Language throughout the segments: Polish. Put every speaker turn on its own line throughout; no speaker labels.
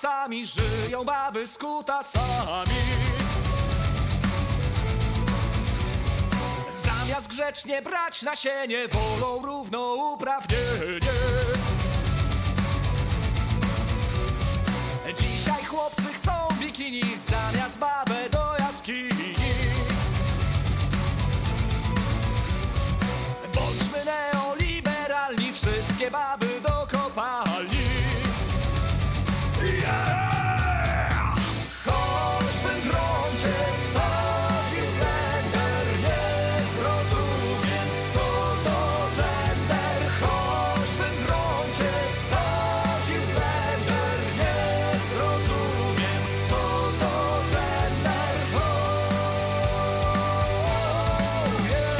Czasami żyją baby z kutasami. Zamiast grzecznie brać nasienie, wolą równouprawnienie. Dzisiaj chłopcy chcą bikini zamiast babę do jaskini. Bądźmy neoliberalni, wszystkie baby do kopalni. Yeah! Choćbym prądzie wsadził blender, nie zrozumiem, co to gender. Choćbym prądzie wsadził blender, nie zrozumiem, co to gender. Oh, yeah.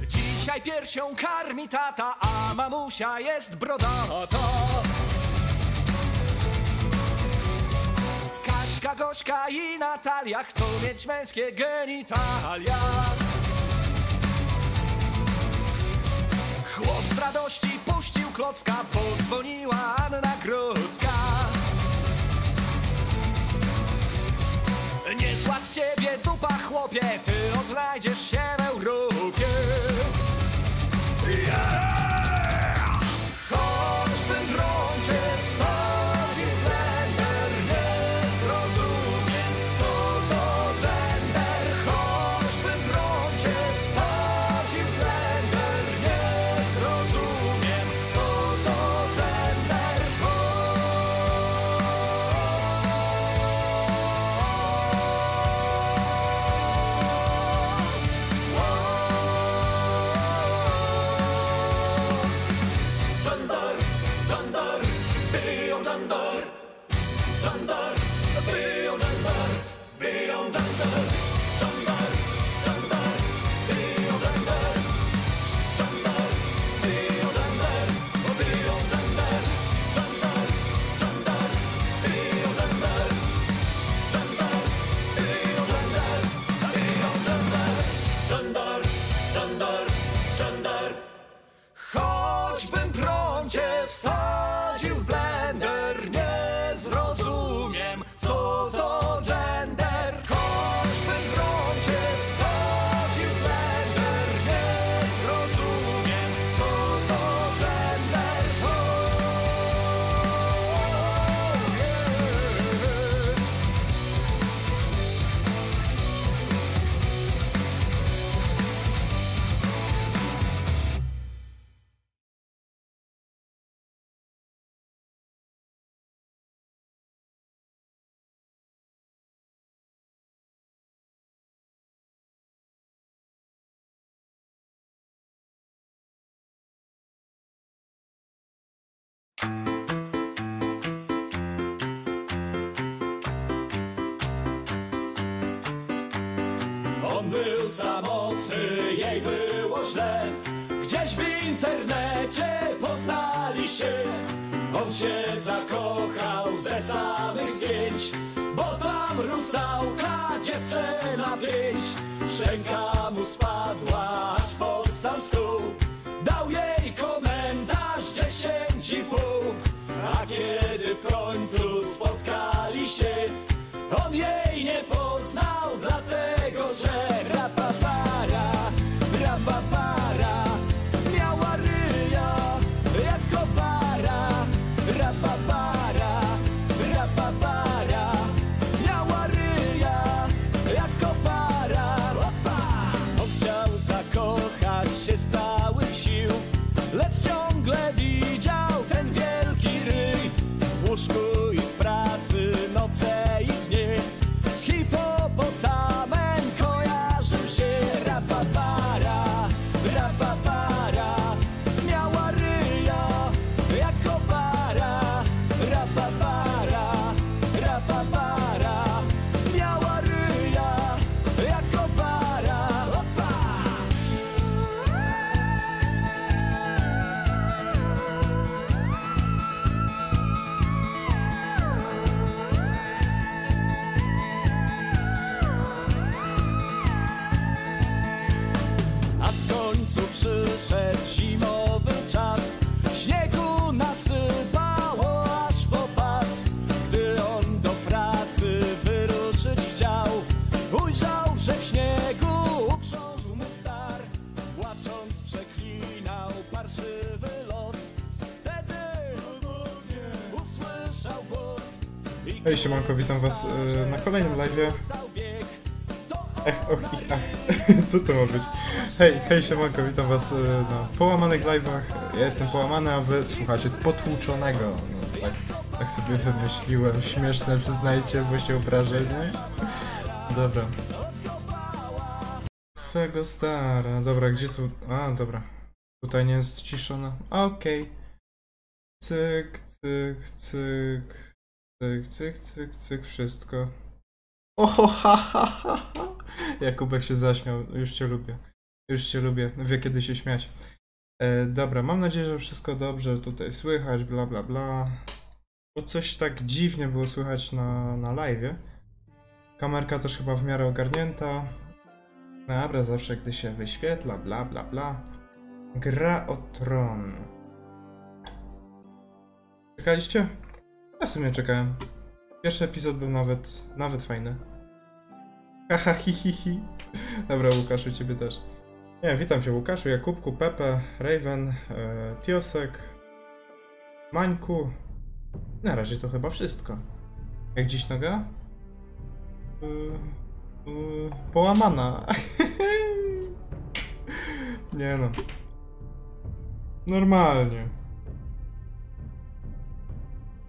Dzisiaj piersią karmi tata, a mamusia jest brodata. Kaśka, Gośka i Natalia chcą mieć męskie genitalia. Chłop z radości puścił klocka, podzwoniła Anna Grodzka. Niezła z ciebie dupa, chłopie, ty odnajdziesz się w Europie. Yeah! Choćbym prądzie wsadził blender, nie zrozumiem, co to gender. Choćbym prądzie wsadził blender, nie zrozumiem, co to gender. Choćbym prądzie wsadził w blender, nie zrozumiem, co to gender. Choćbym prądzie wsadził w blender, nie zrozumiem, co to gender. Oh, yeah. On był samotny, jej było źle. Gdzieś w internecie poznali się. On się zakochał ze samych zdjęć, bo tam rusałka, dziewczyna 5. Szczęka mu spadła aż pod sam stół. Dał jej komentarz 10,5. A kiedy w końcu spotkali się, on jej nie poznał, dlatego że rapapara, rapapara, miała ryja jak kopara. Rapapara, rapapara, miała ryja jak kopara. On chciał zakochać się z całych sił, lecz ciągle widział ten wielki ryj. W łóżku i w pracy, noce i dnie, z hipopotamem kojarzył się. Rapapara, rapapara, miała ryja jak kopara. Rapapara, rapapara, miała ryja jak kopara. końcu przyszedł zimowy czas. Śniegu nasypało aż po pas. Gdy on do pracy wyruszyć chciał, ujrzał, że w śniegu ugrzązł mu star. Płacząc przeklinał parszywy los. Wtedy usłyszał głos.
Hej siemanko, witam was na kolejnym live'ie. Co to ma być? Hej siemanko, witam was na połamanych live'ach. Ja jestem połamany, a wy słuchacie potłuczonego. No, tak sobie wymyśliłem, śmieszne, przyznajcie, bo się obrażę, nie? Dobra. Swego stara. Dobra, gdzie tu? A, dobra. Tutaj nie jest ściszona. Okej. Cyk, cyk, cyk. Cyk, cyk, cyk, cyk, wszystko. Oho, ha, ha, ha, ha. Jakubek się zaśmiał, już cię lubię. Już cię lubię, wie kiedy się śmiać. Dobra, mam nadzieję, że wszystko dobrze tutaj słychać, bla bla bla. Bo coś tak dziwnie było słychać na live'ie. Kamerka też chyba w miarę ogarnięta. Dobra, zawsze gdy się wyświetla, bla bla bla. Gra o TRON. Czekaliście? Ja w sumie czekałem. Pierwszy epizod był nawet fajny. Haha, hi, hi, hi. Dobra, Łukaszu, ciebie też. Nie, witam cię, Łukaszu, Jakubku, Pepe, Raven, Tiosek, Mańku. Na razie to chyba wszystko. Jak dziś noga? Połamana. Nie no. Normalnie.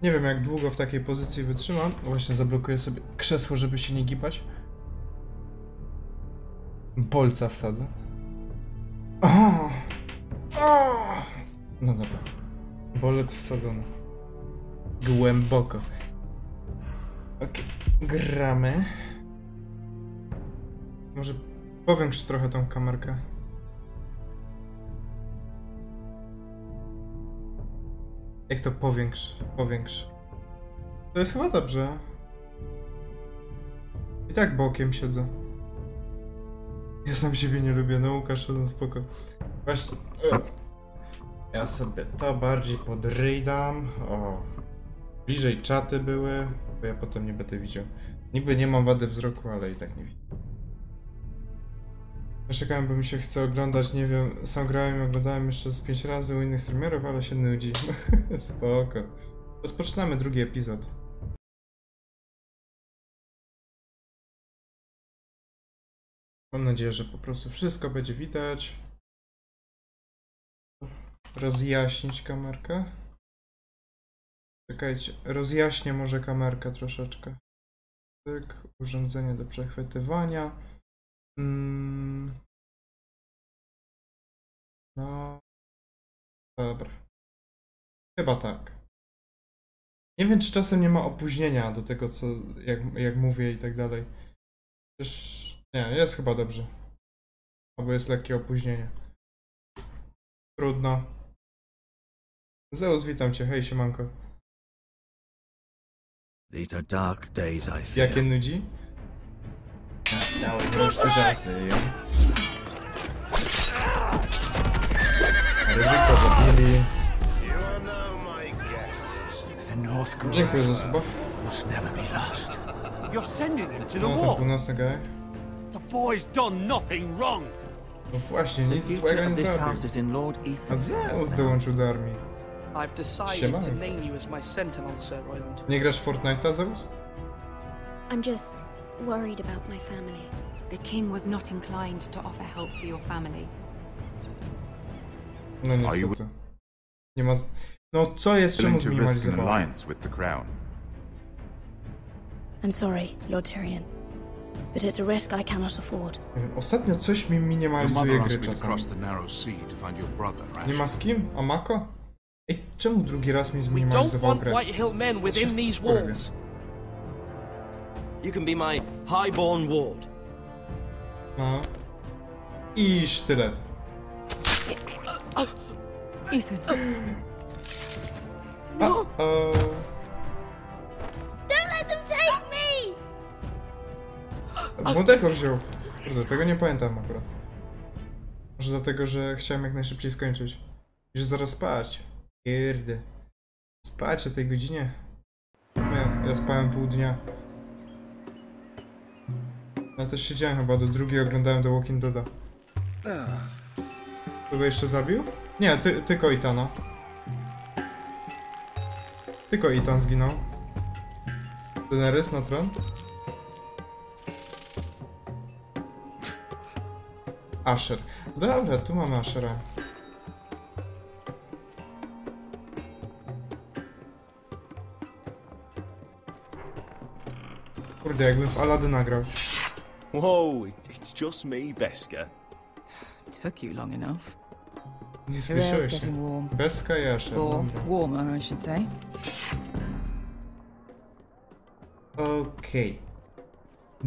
Nie wiem, jak długo w takiej pozycji wytrzymam. Właśnie zablokuję sobie krzesło, żeby się nie gibać. Bolca wsadzę. Oh! Oh! No dobra. Bolec wsadzony. Głęboko. Okej. Gramy. Może powiększ trochę tą kamerkę. Jak to powiększ? Powiększ. To jest chyba dobrze. I tak bokiem siedzę. Ja sam siebie nie lubię, no Łukasz, no spoko. Właśnie. Ja sobie to bardziej podryjdam. O. Bliżej czaty były, bo ja potem nie będę widział. Niby nie mam wady wzroku, ale i tak nie widzę. Czekałem, bo mi się chce oglądać, nie wiem, sam grałem i oglądałem jeszcze z 5 razy u innych streamerów, ale się nudzi. Spoko. Rozpoczynamy drugi epizod. Mam nadzieję, że po prostu wszystko będzie widać. Rozjaśnić kamerkę. Czekajcie, rozjaśnię może kamerkę troszeczkę. Tyk, urządzenie do przechwytywania. No. Dobra. Chyba tak. Nie wiem, czy czasem nie ma opóźnienia do tego, co jak mówię i tak dalej. Przecież nie, jest chyba dobrze. Albo jest lekkie opóźnienie. Trudno. Zeus, witam cię, hej, siemanko.
These are dark days, I fear.
Jakie nudzi? Nastały już te czasy. Ryzyko zabili. Dziękuję za suba. No, ten północny gaj. No właśnie, nic złego nie zrobił. A Zeus dołączył do armii. Siema. Nie grasz w Fortnite'a, Zeus?
I'm just worried about my family.
The king was not inclined to offer help for your family.
No niestety. Nie ma... No co jest, czemu zminimalizowało?
I'm sorry, Lord Tyrion, but it's a risk I cannot afford.
Nie wiem, ostatnio coś mi minimalizuje gry czasami. Nie ma z kim? A Mako? Ej, czemu drugi raz mi zminimalizował grę?
You can be my highborn ward.
No. I sztylet.
Ethan.
No.
Don't let them take me!
Młodego wziął. Kurde, tego nie pamiętam akurat. Może dlatego, że chciałem jak najszybciej skończyć. I że zaraz spać. Kurde. Spać o tej godzinie. Ja spałem pół dnia. Ja też siedziałem chyba do drugiej, oglądałem The Walking Deada. Kogo jeszcze zabił? Nie, tylko Ithana. Tylko Ithan zginął. Daenerys na tron. Asher. Dobra, tu mamy Ashera. Kurde, jakbym w Aladyna grał.
Whoa, it's just me, Beska.
Took you long enough.
Nie
Your air's
słyszałeś się.
getting warm.
Beska i Asher.
Or
Dobra.
warmer, I should say.
Okej.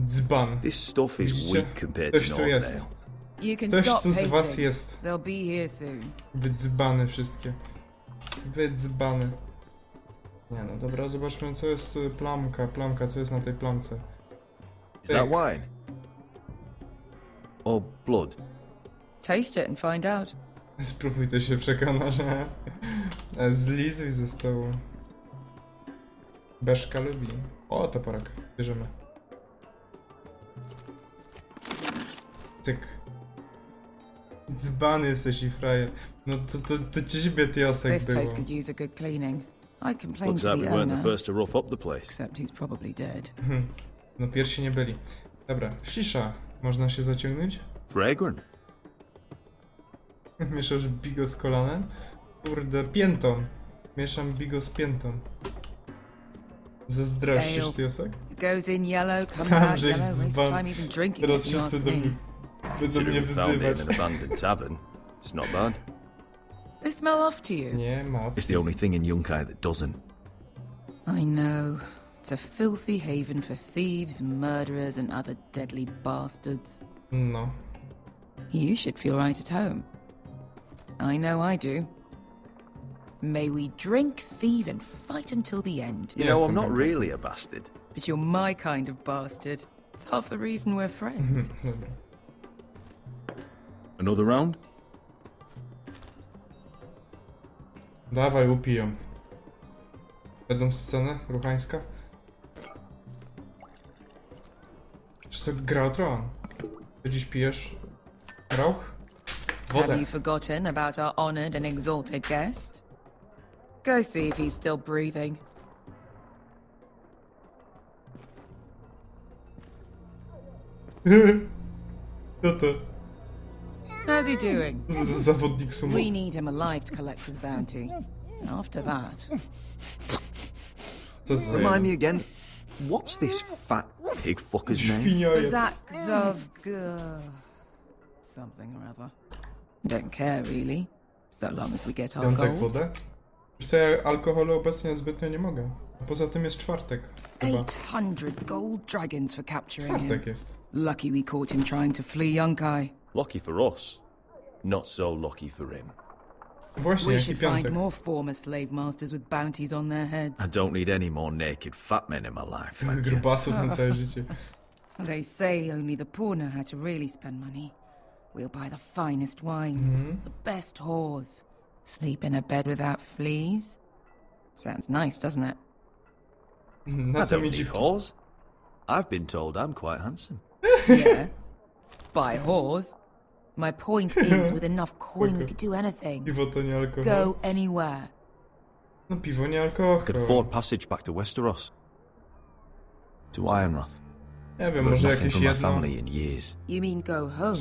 Dzban.
This stuff is
Widzicie?
weak compared
Ktoś
to
tu jest.
Nordale.
You can
Ktoś
stop
tu z was
pacing.
jest.
They'll be here soon.
Wydzbany wszystkie. Wydzbany. Nie no, dobra, zobaczmy co jest plamka, co jest na tej plamce.
Is that wine? Or blood?
Taste it and find out.
Spróbuj, to się przekona, że... Zlizuj ze stołu. Beszka lubi. O, toporek. Bierzemy. Cyk. Dzbany jesteś i frajer. No to ciebie Tiosek
This
było.
place could use a good cleaning. I complained
Looks
to
like
the
we weren't the
owner,
first to rough up the place.
except he's probably dead.
No pierwsi nie byli. Dobra, shisha. Można się zaciągnąć?
Fragrant.
Mieszasz bigo z kolanem? Kurde, piętą. Mieszam bigo z piętą. Zazdrościsz,
Ale.
Tiosek?
It goes in yellow, comes
Sam
out
żeś
yellow. Waste
dzban.
time even drinking
Teraz
it, you
wszyscy
ask
do
me.
mnie, będą mnie
Considering we found it
wyzywać.
in an abandoned tavern, it's not bad.
They smell off to you.
Nie ma.
It's the only thing in Yunkai that doesn't.
I know. It's a filthy haven for thieves, murderers, and other deadly bastards.
No.
You should feel right at home. I know I do. May we drink, thieve, and fight until the end.
You know,
Yes,
I'm not
I'm
really a bastard.
But you're my kind of bastard. It's half the reason we're friends.
Dobra.
Another round?
Dawaj, upiją. Będą sceny ruchańska? Czy to gra o tron? Ty dziś pijesz? Rauch?
Have
Wodę.
you forgotten about our honored and exalted guest? Go see if he's still breathing.
Co to?
How's he doing?
Zawodnik sumo.
We need him alive to collect his bounty. After that,
Co za
Remind me again, what's this fat pig fucker's name?
Świnia.
Bazak Zog... something or other. Don't care, really. So long as we get our
Piątek
gold.
wodę? Wiesz co, ja alkoholu obecnie zbytnio nie mogę. A poza tym jest czwartek. Chyba.
800 gold dragons for capturing him.
Czwartek jest.
Lucky we caught him trying to flee Yunkai.
Lucky for us, not so lucky for him.
Właśnie,
We
jaki
should
piątek.
find more former slave masters with bounties on their
I
heads.
don't need any more naked fat men in my life, thank you.
Grubasów na całe życie.
They say only the poor know how to really spend money. We'll buy the finest wines, the best whores, sleep in a bed without fleas. Sounds nice, doesn't it?
Na
I
co
don't
mi
need
dziwko?
whores. I've been told I'm quite handsome.
Yeah. Buy whores. My point is, with enough coin, we could do anything.
Piwo to nie alkohol.
Go anywhere.
No piwo nie
Could
alkohol.
afford passage back to Westeros. To Ironrath.
Nie wiem,
But
może
nothing
jakieś
from my
jedno.
family in years.
You mean go home?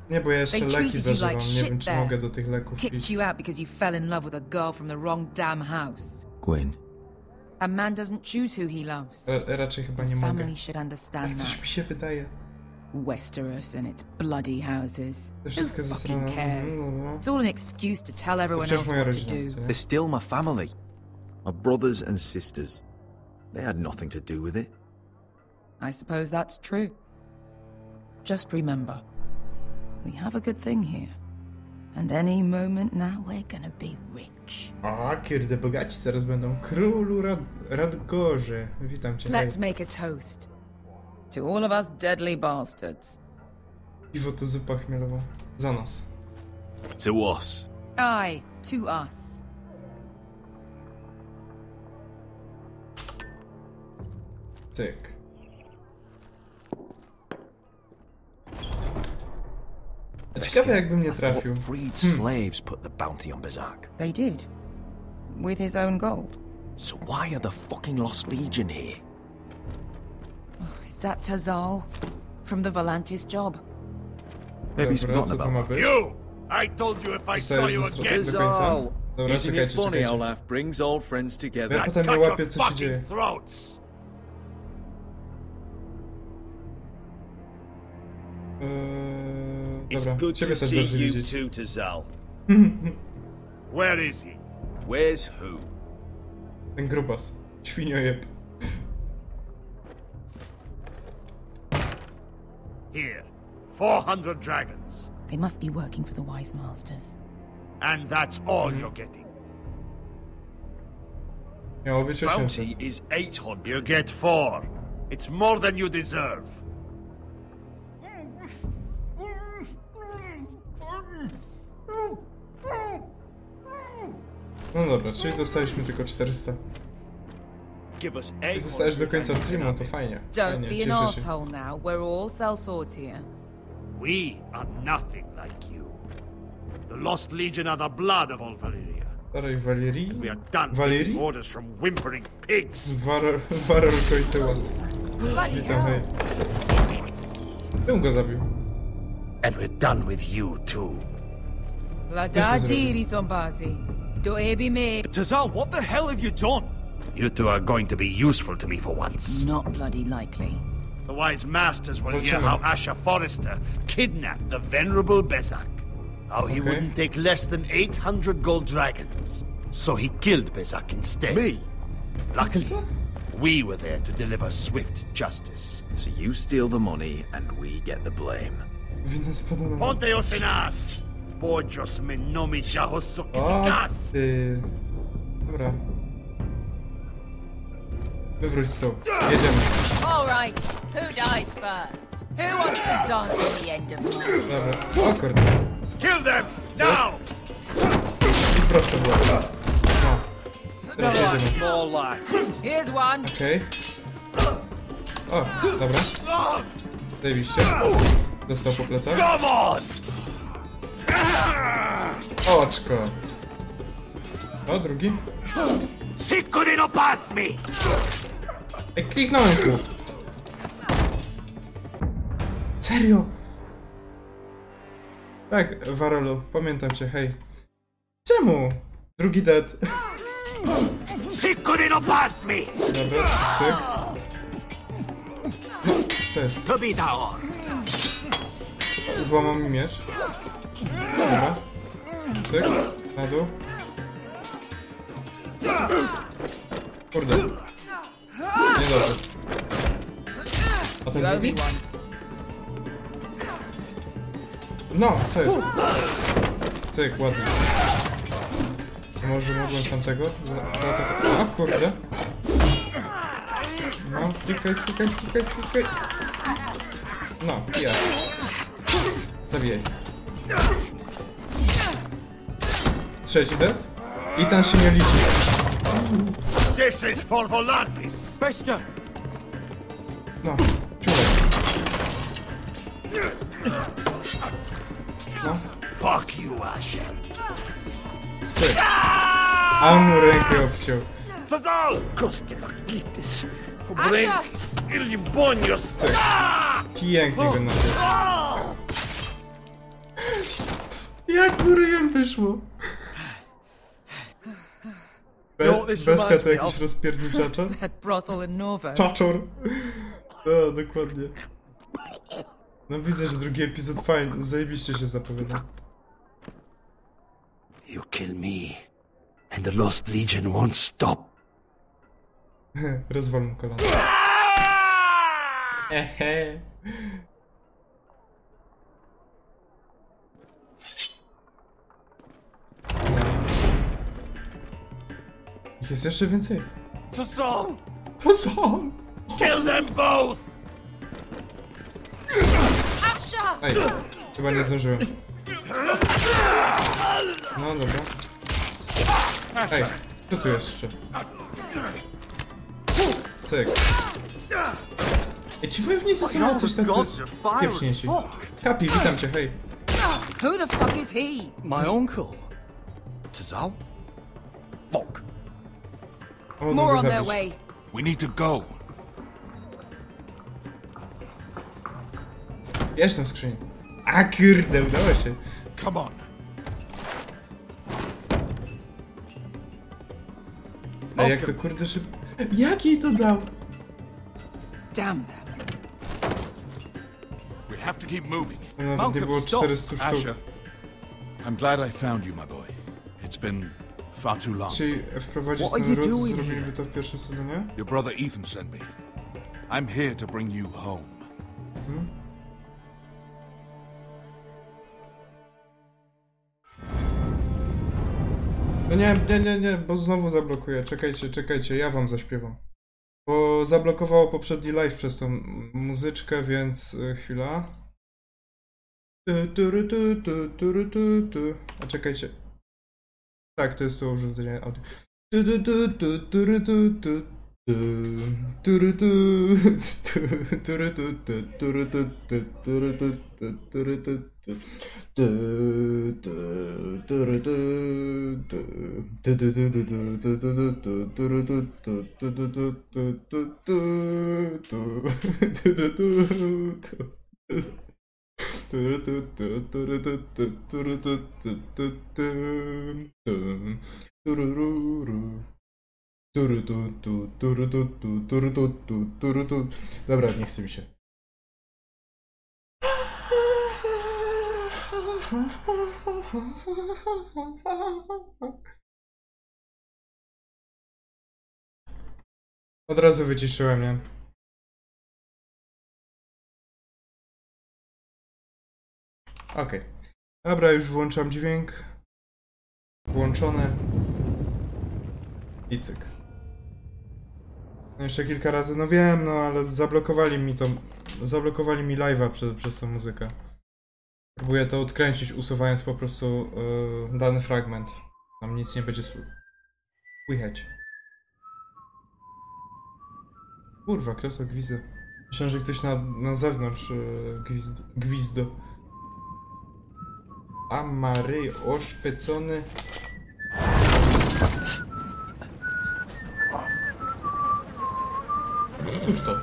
Nie, bo ja jeszcze
They
leki
treated you
zażywam.
like
Nie
shit
wiem, czy
there.
mogę do tych leków
Kicked
pić.
you out because you fell in love with a girl from the wrong damn house.
Gwyn,
A man doesn't choose who he loves.
Raczej chyba nie mogę.
Family should
Ale
understand
coś
that.
mi się wydaje.
Westeros and its bloody houses.
To
Who
wszystko ze
fucking
strony...
cares?
No.
It's all an excuse to tell everyone
Wciąż
else
moja
what to
rodzina.
do.
co nie?
they're still my family. My brothers and sisters. They had nothing to do with it.
I suppose that's true. Just remember, we have a good thing here. And any moment now we're gonna be rich.
A, kurde, bogaci zaraz będą. Królu Radgorze. Witam cię.
Let's
Hej.
make a toast. To all of us deadly bastards.
Piwo to zupa chmielowa. Za nas.
To us.
Aye, to us.
Cyk. Ciekawe jakbym nie trafił.
Freed slaves put the bounty on Berserk.
They did. With his own gold.
So why are the fucking Lost Legion here?
Is that Tazal? From the Volantis job?
Maybe he's
Dobra,
forgotten
co to ma
about me.
być?
You! I told you if I saw
Zostajesz
you
ze
again,
do końca? Dobra,
Isn't it
czekajcie,
funny how
czekajcie.
life brings old friends together?
Ja
I'd
potem nie
cut your
łapię, co się dzieje.
fucking throats.
It's
Dobra,
good
ciebie
to
też
see
dobrze
you
widzieć.
too, Tazal.
Where is he?
Where's who?
Ten grubas. Świniojeb.
Here. 400 dragons.
They must be working for the Wise Masters.
And that's all you're getting.
Miało być 800.
Bounty is 800.
You get 4. It's more than you deserve.
No dobra, czyli dostaliśmy tylko 400.
Give us
Jak zostajesz do końca streamu, to fajnie.
Don't
Fajnie,
be an
cieszę się.
asshole now. We're all sellswords here.
We are nothing like you. The Lost Legion are the blood of all Valyria.
Dalej Walerii?
We are done
Valerii?
taking orders from whimpering pigs.
Waror Koityła.
Bloody
Witam, hej. Bym go zabił.
And we're done with you too.
La
This is
diri sombazi. Do ebi me.
Tazal, what the hell have you done?
You two are going to be useful to me for once.
Not bloody likely.
The Wise Masters will hear
Włączonym.
how Asher Forrester kidnapped the venerable Bezak. How he
Okay.
wouldn't take less than 800 gold dragons. So he killed Bezak instead.
Me?
Luckily,
Co?
we were there to deliver swift justice.
So you steal the money and we get the blame.
Wina spada na...
Ponte nas! Pojos me nomi
O,
jahosokitikas!
ty... Dobra. Wywróć stół. Jedziemy.
All right. Who dies first? Who wants to dance at the end of Mars?
Dobra. O kurde.
Kill them! Now!
I prosto było. No. Teraz jedziemy.
More like it.
Here's one.
Okej. O, dobra. Zajebiście. Dostał po plecach.
Come on!
Oczko. O, drugi.
Sikuri no pass me!
Ej, kliknąłem tu. Serio? Tak, Warolu, pamiętam cię, hej. Czemu? Drugi dead.
Sikuri no pass me!
Dobra, cyk. To jest.
Tobitao!
Złamał mi miecz. Dobra. Cyk, na dół. Kurde. Niedobrze. A ten
You owe me
drugi?
one.
No, co jest? Cyk, ładnie. To może mogłem tamtego zaatakować. A, kurde. No, klikaj. No, ja. Zabijaj. Trzeci dead. I ten się nie liczy.
This is for Volantis!
Bester!
No, ciulek. No,
Fuck you, Asher!
cyk. A on mu rękę obciął.
Tazal!
Koskelakitis! Pobrentis! Illimbonios!
Cyk. Pięknie go napił. Jak mu ryjem wyszło? Bezka to jakiś rozpierniczacza?
That brothel in Nova.
Czaczor. No, dokładnie. No widzę, że drugi epizod fajny, zajebiście się zapowiada.
You kill me, and the Lost Legion won't stop.
Rozwal mu kolana. Ehe. Ich jest jeszcze więcej.
Tazal!
O co?
Kill them both!
Ej, chyba nie zdążyłem. No dobra. Ej, co tu jeszcze? Cyk. Ej, ci wojownicy są jacyś tacy kieprznięci. Kapi, witam cię, hej.
Who the fuck is he?
My uncle. Tazal? Fuck.
O,
More
mogę
on their
zabić.
way.
We need to go.
Bierz tę skrzynię. A kurde, udało się.
Come on.
A jak to kurde szybko... Jak jej to dał?
Damn.
We have to keep moving.
Nawet nie było 400 sztuk.
Asher, I'm glad I found you, my boy. It's been far too long.
Czyli wprowadzić
What are
ten
you
ród,
doing
zrobiliby to w pierwszym sezonie?
Your brother Ethan sent me. I'm here to bring you home.
No nie, bo znowu zablokuję. Czekajcie, ja wam zaśpiewam. Bo zablokowało poprzedni live przez tą muzyczkę, więc chwila. A czekajcie. Tak, to jest to urządzenie audio. Dobra, nie chce mi się. Od razu wyciszyłem, nie? Okej. Dobra, już włączam dźwięk. Włączone. I cyk. No jeszcze kilka razy, no wiem, no ale zablokowali mi to. Zablokowali mi live'a przez tą muzykę. Próbuję to odkręcić, usuwając po prostu dany fragment. Tam nic nie będzie słychać. Kurwa, kto to gwizda? Myślałem, że ktoś na zewnątrz gwizdo. A Mary oszpecony. Już to.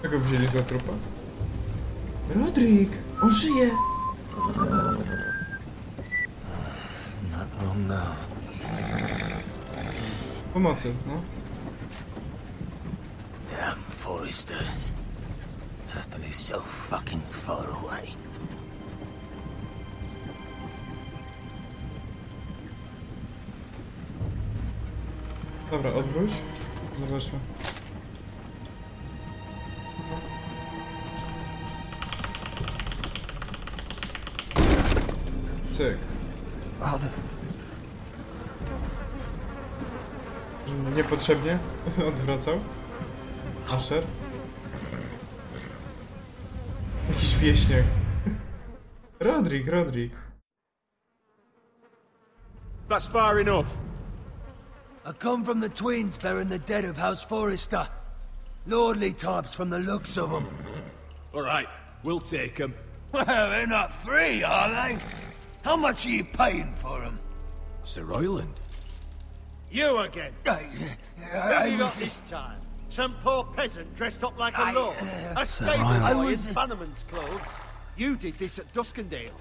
Czego wzięli za trupa? Rodrik! On żyje!
Not long now.
Pomocy, no.
Damn foresters. That is so fucking far away.
Dobra, odwróć. Zobaczmy. Cyk. Niepotrzebnie odwracał. Asher. Jakiś wieśniak. Rodrik.
That's far enough.
I come from the twins bearing the dead of House Forrester. Lordly types from the looks of them.
All right, we'll take them.
Well, they're not free, are they? How much are you paying for them?
Sir Royland.
You again. What have you got this time? Some poor peasant dressed up like a lord. A stable boy in Bannerman's clothes. You did this at Duskendale.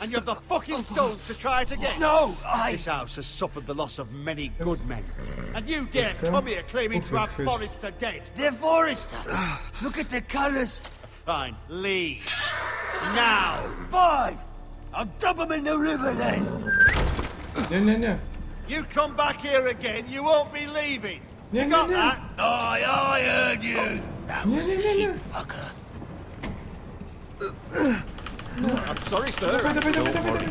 And you have the fucking stones to try it again.
No,
This house has suffered the loss of many good men. And you dare come here claiming to have Forrester dead.
They're Forrester. Look at the colours.
Fine, leave. Now.
Fine. I'll dump them in the river then.
Nie.
You come back here again, you won't be leaving.
Nie,
You
nie,
got
nie.
that? I heard you.
Nie, nie, nie, nie.
Fucker.
I'm sorry, sir.
Dawaj, dawaj, dawaj, dawaj, dawaj.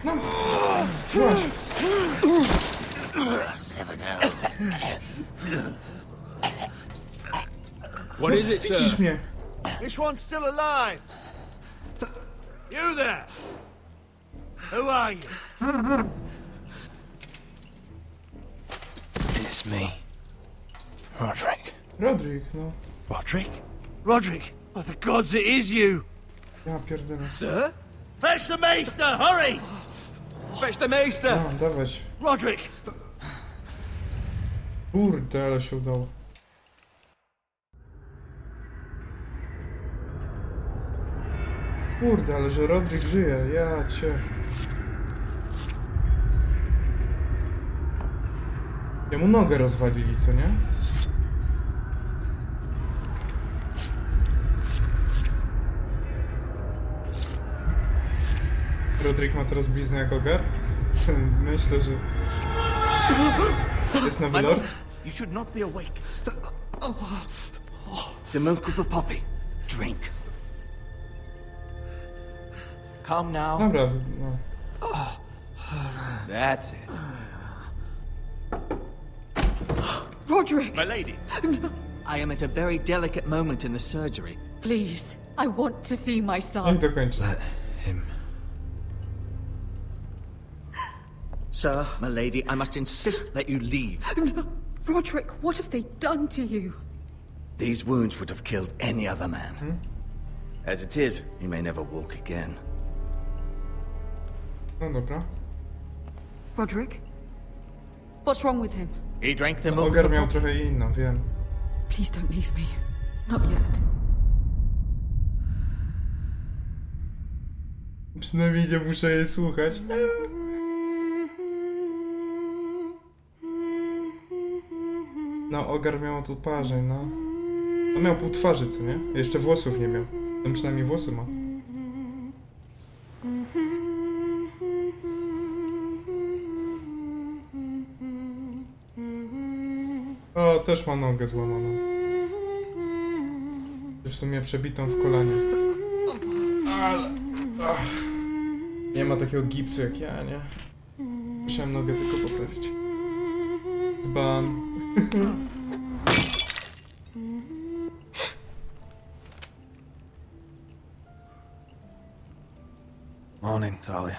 No. Proś.
7L.
What is it,
Widzisz
sir?
mnie.
This one's still alive. You there? Who are you?
It's me. Roderick.
Roderick, no.
Roderick? Roderick? Oh, the gods, it is you.
Ja pierdolę.
Sir?
Fetch the maester, hurry!
Fetch the maester!
No, dawać.
Roderick!
Kurde, ale się udało. Kurde, ale że Roderick żyje, ja cię. Jemu nogę rozwalili, co nie? Roderick ma teraz bliznę jak ogar? Myślę, że... Jest nowy lord?
You should not be awake. The milk of the poppy. Drink. Come now.
Dobra, no.
That's it.
Roderick!
My lady. I am at a very delicate moment in the surgery.
Please, I want to see my son.
Niech dokończy.
Let him. Sir, my lady, I must insist that you leave.
No. Roderick, what have they done to you?
These wounds would have killed any other man. As it is, he may never walk again.
No dobra.
Roderick? What's wrong with him?
He drank the
No,
milk.
ogar miał trochę inną, wiem.
Please don't leave me. Not yet.
Przynajmniej nie muszę jej słuchać. No, ogar miał tatuaże, no. On miał pół twarzy, co nie? Jeszcze włosów nie miał. Ten przynajmniej włosy ma. O, też ma nogę złamaną. W sumie przebitą w kolanie. Ale... Nie ma takiego gipsu jak ja, nie? Musiałem nogę tylko poprawić. Dzban.
Morning, Talia.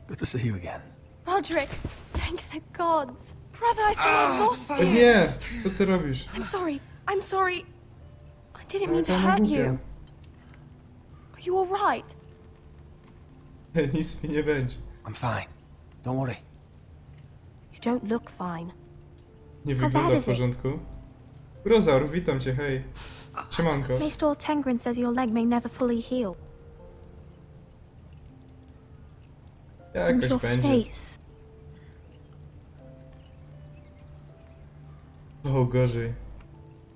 Good to see you again.
Roderick, thank the gods. Brother, I thought I lost you.
Nie! Co ty robisz?
I'm sorry. I'm sorry. I didn't
Ale
mean to
to
hurt
głupia.
you. Are you all right?
Nic mi nie będzie.
I'm fine. Don't worry.
You don't look fine.
Nie
How
wygląda
bad
w
is it?
porządku. Rozaur, witam cię, hej. Siemanko.
Maester Tengrin says your leg may never fully heal. And
Jakoś
your
będzie.
face.
Bywało gorzej.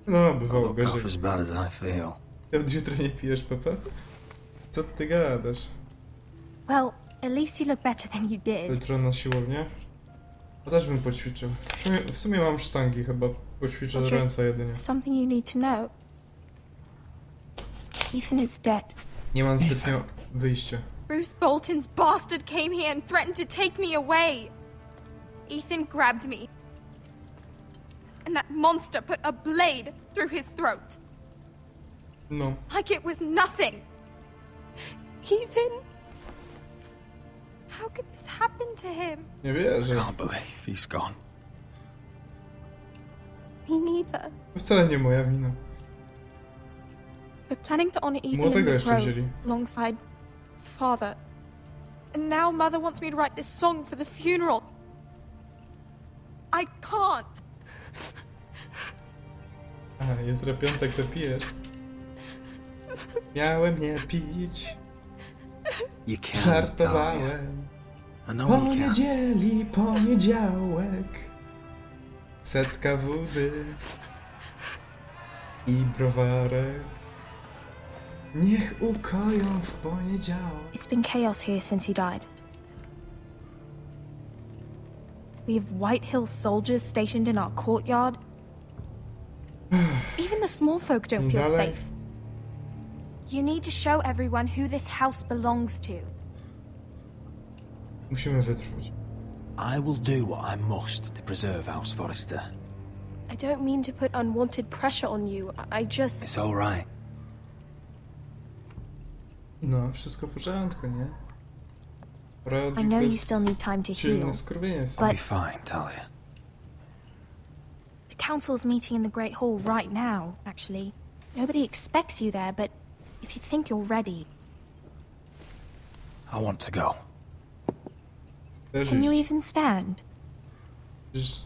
No, bywało
Look off
gorzej.
as bad as I feel.
Ty od jutra nie pijesz, Pepe? Co ty gadasz?
Well, at least you look better than you did.
Jutro na siłownię? Ja też bym poćwiczył. W sumie mam sztangi chyba. Poćwiczę
Znaczy-
ręce jedynie.
Something you need to know. Ethan is dead.
Nie mam zbytnio wyjścia.
Bruce Bolton's bastard came here and threatened to take me away. Ethan grabbed me. And that monster put a blade through his throat.
No.
Like it was nothing. Ethan. How could this happen to him?
Nie wierzę.
Can't believe he's gone.
Me neither.
To wcale nie moja wina.
We're planning to honor Ethan in
Młodego
the
jeszcze
grove
wzięli.
alongside Father. And now Mother wants me to write this song for the funeral. I can't.
Aha, jutro piątek to pijesz. Miałem nie pić.
You can't. Talia.
Żartowałem.
I know you can.
Poniedzieli, poniedziałek. Setka wody. I browarek. Niech ukoją w poniedziałek.
It's been chaos here since he died. We have White Hill soldiers stationed in our courtyard. Even the small folk don't feel safe. You need to show everyone who this house belongs to.
Musimy wytrwać.
I will do what I must to preserve House Forrester.
I don't mean to put unwanted pressure on you. I just...
It's all right.
No, wszystko w porządku, nie?
I know you still need time to heal,
I'll be fine, Talia.
The council's meeting in the Great Hall right now, actually. Nobody expects you there, but if you think you're ready...
I want to go.
Can you even stand?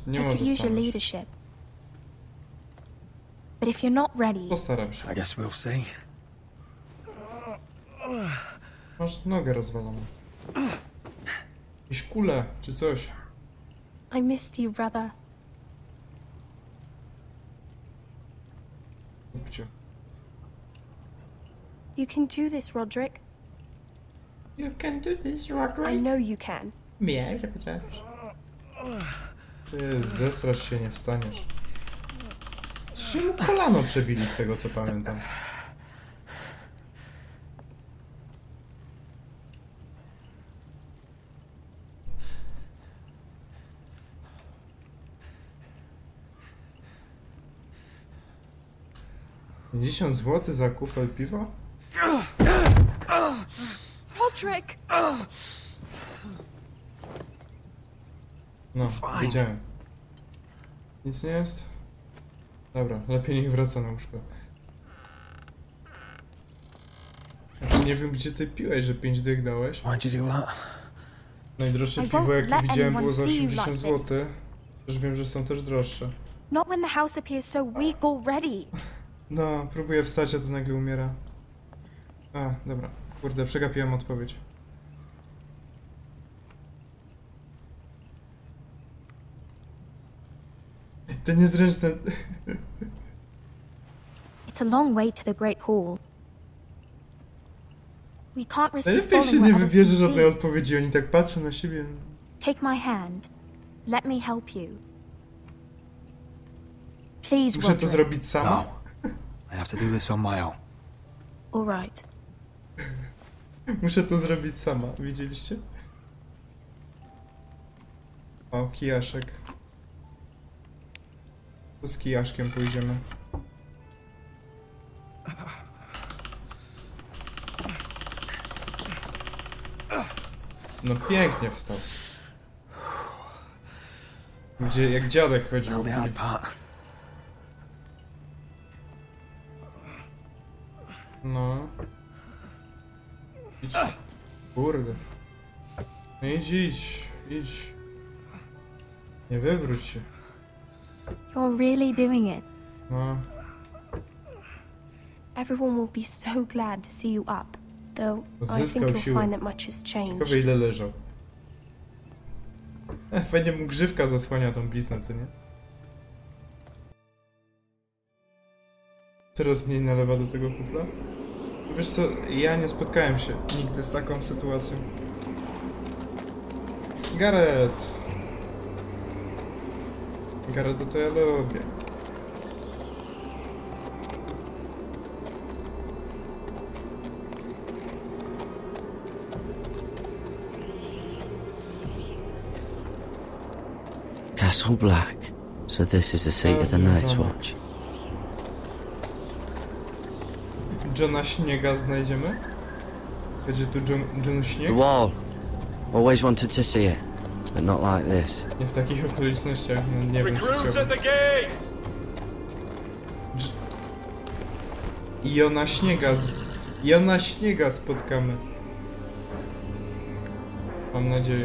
Nie
I could use your leadership. But if you're not ready...
Postaram się.
I guess we'll see.
Masz nogę rozwaloną. Jakieś kule, czy coś.
I missed you, brother.
Kupcie.
You can do this, Roderick.
You can do this, Roderick.
I know you can.
Wiem, że potrafisz. Ty zesrasz się, nie wstaniesz. Jeszcze mu kolano przebili z tego, co pamiętam. $50 zł za kufel piwa?
Roderick!
No, widziałem. Nic nie jest? Dobra, lepiej niech wraca na łóżko. Znaczy nie wiem, gdzie ty piłeś, że 5 dych dałeś. Najdroższe piwo, jakie widziałem, było za 80 zł. Też wiem, że są też droższe.
Not when the house appears so weak already.
No, próbuję wstać, a tu nagle umiera. A, dobra. Kurde, przegapiłem odpowiedź. To niezręczne.
It's a long way to the Great Hall. We can't risk you
Najlepiej się
falling
nie
where others
wybierze
can
żadnej
see.
odpowiedzi, oni tak patrzą na siebie.
Take my hand. Let me help you. Please,
Muszę to
Roderick.
zrobić sama?
No. I have to do this on my own.
All right.
Muszę to zrobić sama, widzieliście? O, kijaszek. To z kijaszkiem pójdziemy. No pięknie wstał. Gdzie, jak dziadek chodził. No. Idź. Kurde. No idź. Nie wywróć się.
You're really doing it.
No.
Everyone will be so glad to see you up. Though I
Zyskał
think you'll
siłę.
find that much has changed.
Ciekawe ile leżał. Fajnie mu grzywka zasłania tą bliznę, co nie? Coraz mniej nalewa do tego kufla. Wiesz co, ja nie spotkałem się nigdy z taką sytuacją. Gareth, to ja lubię.
Castle Black. So this is the seat of the Night's Watch.
Johna Śniega znajdziemy? Będzie tu John Śnieg?
The wall. Always wanted to see it, but not like this.
Nie w takich okolicznościach, no nie wiem, czy chciałbym. Jona Śniega spotkamy. Mam nadzieję.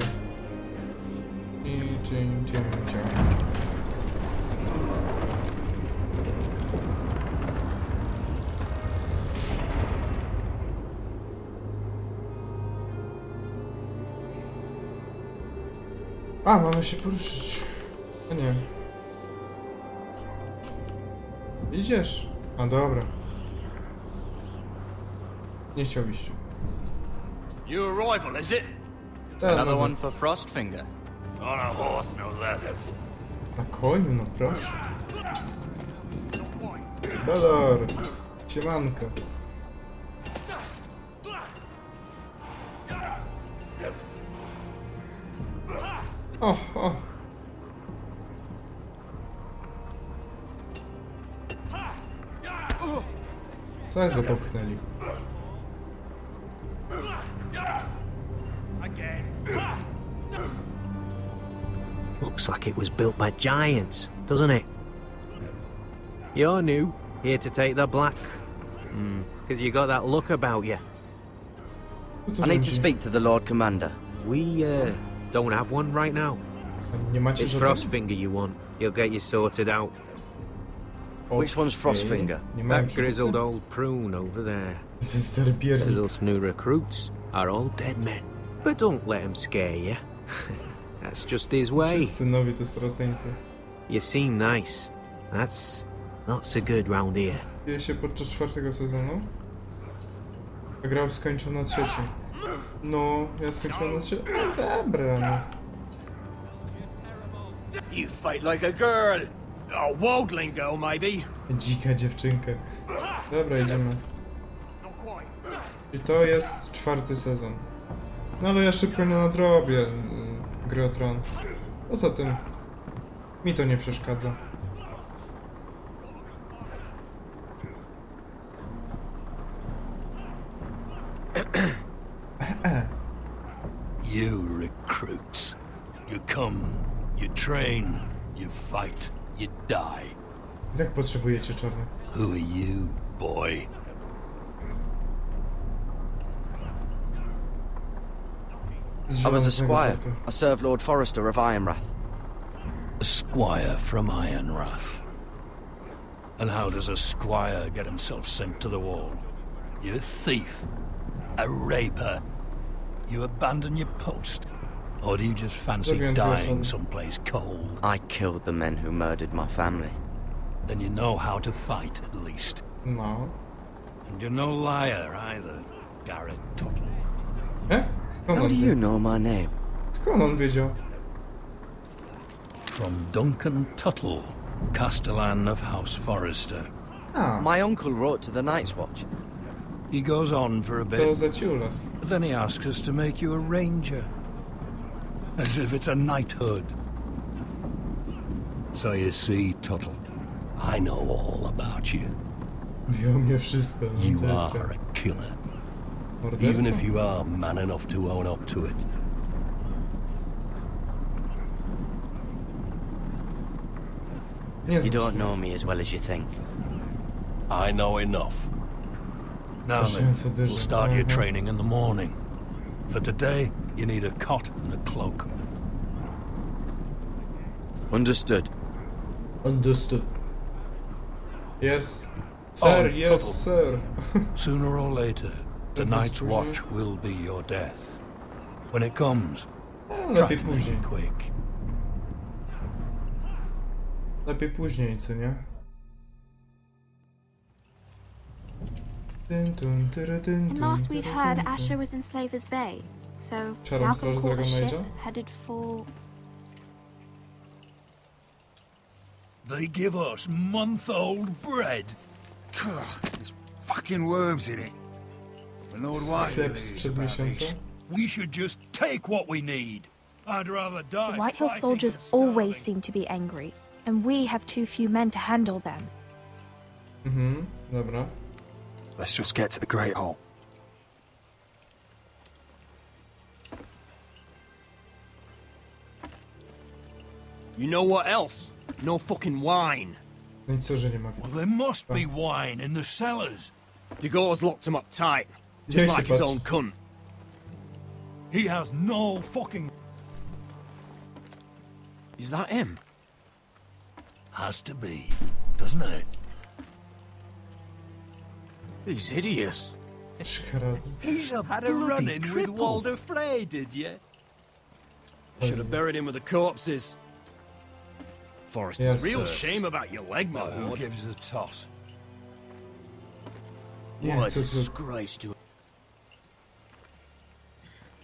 A, mamy się poruszyć. A nie. Idziesz? A, dobra. Nie chciał iść.
New arrival, is it?
Another
one for Frostfinger. On a horse, no less.
Na koniu, no proszę. Belor! Siemanko. O, o! Co go popchnęli?
Looks like it was built by giants, doesn't it? You're new, here to take the black. Because you got that look about you.
I need to speak to the Lord Commander.
We, don't have one right now. It's Frostfinger you want. He'll get you sorted out.
Which one's Frostfinger?
That grizzled old prune over there. Because us new recruits are all dead men. But don't let him scare you. That's just his way. You seem nice. That's not so good round here.
Dzieje się podczas 4. sezonu. Grał skończył na 3. No, ja skończyłem na 3. No dobra, no.
You fight like a girl. A wildling girl, maybe.
Dzika dziewczynka. Dobra, idziemy. I to jest 4. sezon. No ale ja szybko nie nadrobię gry o Tron. Poza tym mi to nie przeszkadza.
You recruits. You come, you train, you fight, you die.
Jak potrzebujecie czarnych?
Who are you, boy?
I was a squire. I served Lord Forrester of Ironrath.
A squire from Ironrath. And how does a squire get himself sent to the wall? You thief. A raper. You abandon your post? Or do you just fancy dying someplace cold?
I killed the men who murdered my family.
Then you know how to fight, at least.
No.
And you're no liar either, Garrett Tuttle.
How do you know my name?
Skąd on wiedział?
From Duncan Tuttle, Castellan of House Forrester.
My uncle wrote to the Night's Watch.
He goes on for a bit. But then he asks us to make you a ranger. As if it's a knighthood. So you see, Tuttle, I know all about you.
Wie o mnie wszystko.
You are a killer. Even if you are man enough to own up to it.
You don't know me as well as you think.
I know enough. Now then, we'll start your training in the morning. For today, you need a cot and a cloak.
Understood.
Understood. Yes. Sir, yes,
Tuttle.
sir.
Sooner or later, the Night's Watch will be your death. When it comes, try to make it quick.
Lepiej później, co nie?
And last we'd heard Asher was in Slaver's Bay, so Malcolm caught a ship headed for...
They give us month-old bread.
There's fucking worms in it. Lord
We should just take what we need. I'd rather die.
The White Hill soldiers always seem to be angry, and we have too few men to handle them.
Dobra.
Let's just get to the Great Hall.
You know what else? No fucking wine.
No i co, że nie ma?
Well, there must be wine in the cellars.
DeGaute's locked him up tight, just like his own cunt.
He has no fucking...
Is that him?
Has to be, doesn't it?
He's hideous.
He's
had a run-in with Walder Frey, did you? Should have buried him with the corpses. Forrest, it's a real shame about your leg, my
Who
lord.
gives a toss?
What a disgrace to...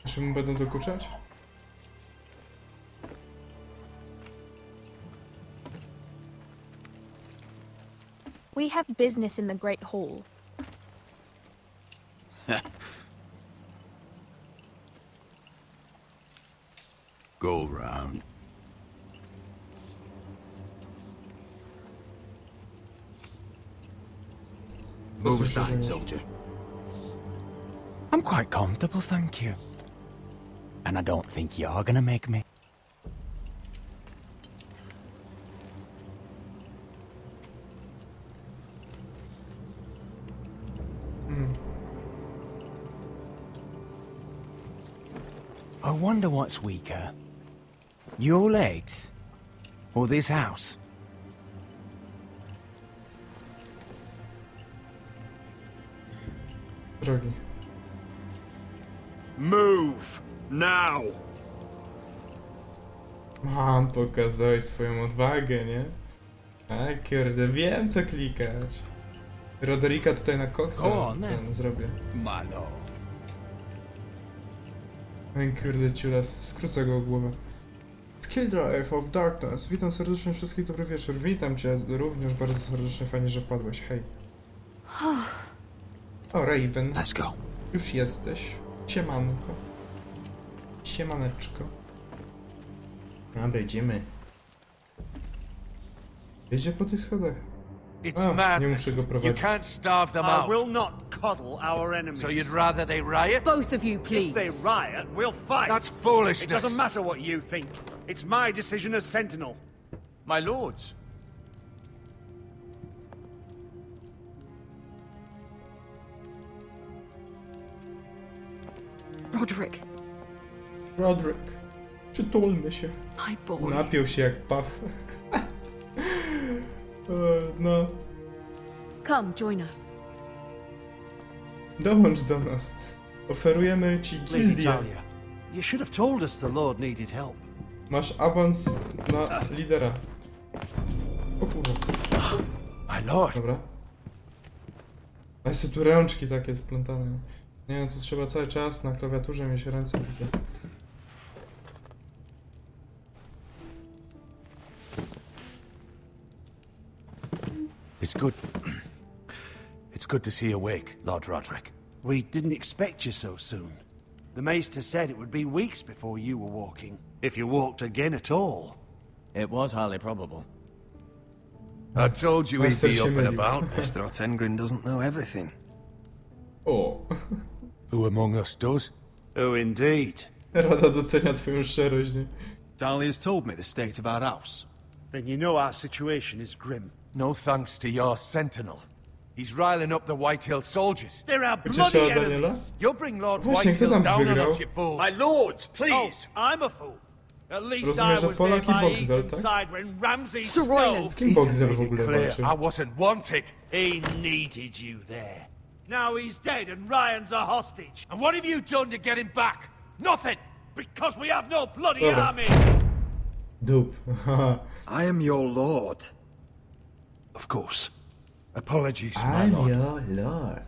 Czy mu będą dokuczać?
We have business in the Great Hall.
Go round.
Move aside, soldier. I'm quite comfortable, thank you. And I don't think you're gonna make me. I wonder what's weaker. Your legs? Or this house?
Drogi.
Move! Now!
Mam, pokazałeś swoją odwagę, nie? A kurde, wiem co klikać. Roderika tutaj na koksa ten zrobię.
Malo.
Ej kurde, ciulas, skrócę go o głowę. Skill Drive of Darkness. Witam serdecznie wszystkich, dobry wieczór. Witam cię również bardzo serdecznie, fajnie, że wpadłeś, hej. O, Raven.
Let's go.
Już jesteś. Siemanko. Siemaneczko. Dobra, idziemy. Idzie po tych schodach. Nie muszę go prowadzić.
You can't starve them out. I will not coddle our enemies. So you'd rather they riot?
Both of you, please.
If they riot, we'll fight.
That's foolishness.
It doesn't matter what you think. It's my decision as Sentinel.
My lords.
Roderick. Przytulmy się.
My boy.
Napił się jak paw. No.
Come, join us.
Dołącz do nas. Oferujemy ci gildię.
You should have told us the Lord needed help.
Masz awans na lidera. O kurwa.
My lord.
Dobra. A jest tu rączki takie splątane. Nie wiem, to trzeba cały czas na klawiaturze mieć ręce, widzę.
It's good to see you awake, Lord Roderick.
We didn't expect you so soon. The Maester said it would be weeks before you were walking, if you walked again at all.
It was highly probable.
I told you he'd be up and about.
Mr. Otengrin doesn't know everything.
O.
Who among us does?
Oh, indeed.
Rada docenia twoją szczerość, nie?
Darley has told me the state of our house.
Then you know our situation is grim.
No thanks to your sentinel. He's riling up the Whitehill soldiers.
They're our bloody enemies.
You'll bring Lord
Właśnie, kto tam
Whitehill down on
wygrał?
us, you fool.
My lords, please. Oh, I'm a fool. At least
Rozumiem,
I
że
was
Polak
there
i
by
Boxel,
Ethan's
tak?
side when Ramsay
Z kim Boxel w ogóle walczy?
I wasn't wanted.
He needed you there. Now he's dead and Ryan's a hostage.
And what have you done to get him back? Nothing.
Because we have no bloody
Dobra.
army.
Dup.
I am your lord.
Of course. Apologies, my
I'm
lord.
your lord.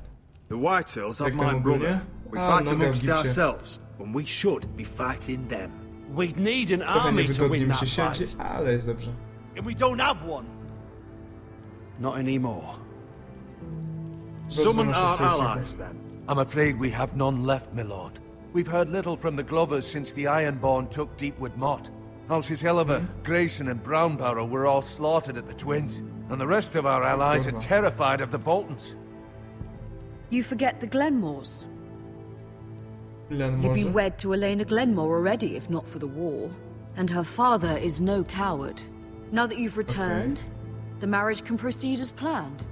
The Whitehills are
Jak
my
tam ogólnie?
brother. We
A,
fight
noga w
amongst
gipsie.
ourselves when we should be fighting them.
We'd need an
Trochę
army to
niewygodnie
win
mi
that
się siedzi,
fight.
ale jest dobrze.
And we don't have one. Not anymore.
Wezmę
Summon
naszych
our
sojuszników.
allies, then. I'm afraid we have none left, my lord. We've heard little from the Glovers since the Ironborn took Deepwood Motte. Halsey's Helliver, Grayson and Brownbarrow were all slaughtered at the Twins, and the rest of our allies are terrified of the Boltons.
You forget the Glenmores. You'd be
Glenmore?
wed to Elena Glenmore already, if not for the war. And her father is no coward. Now that you've returned, the marriage can proceed as planned.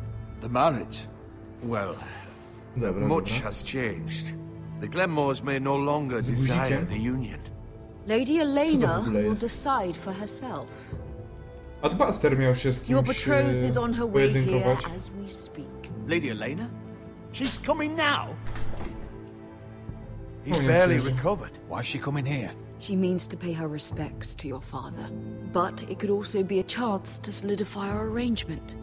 The marriage? Well,
Dobra,
much
dobra.
has changed. The Glenmores may no longer
Z
desire
guzikiem?
the Union.
Lady
Co to w
Elena
ogóle
will
jest?
decide for herself.
Adbuster miał się z
Your
kimś
betrothed is on her way here
pojedynkować.
as we speak.
Lady Elena?
She's coming now.
He's
Oh, yeah,
barely
seriously.
recovered.
Why is she coming here?
She means to pay her respects to your father. But it could also be a chance to solidify our arrangement.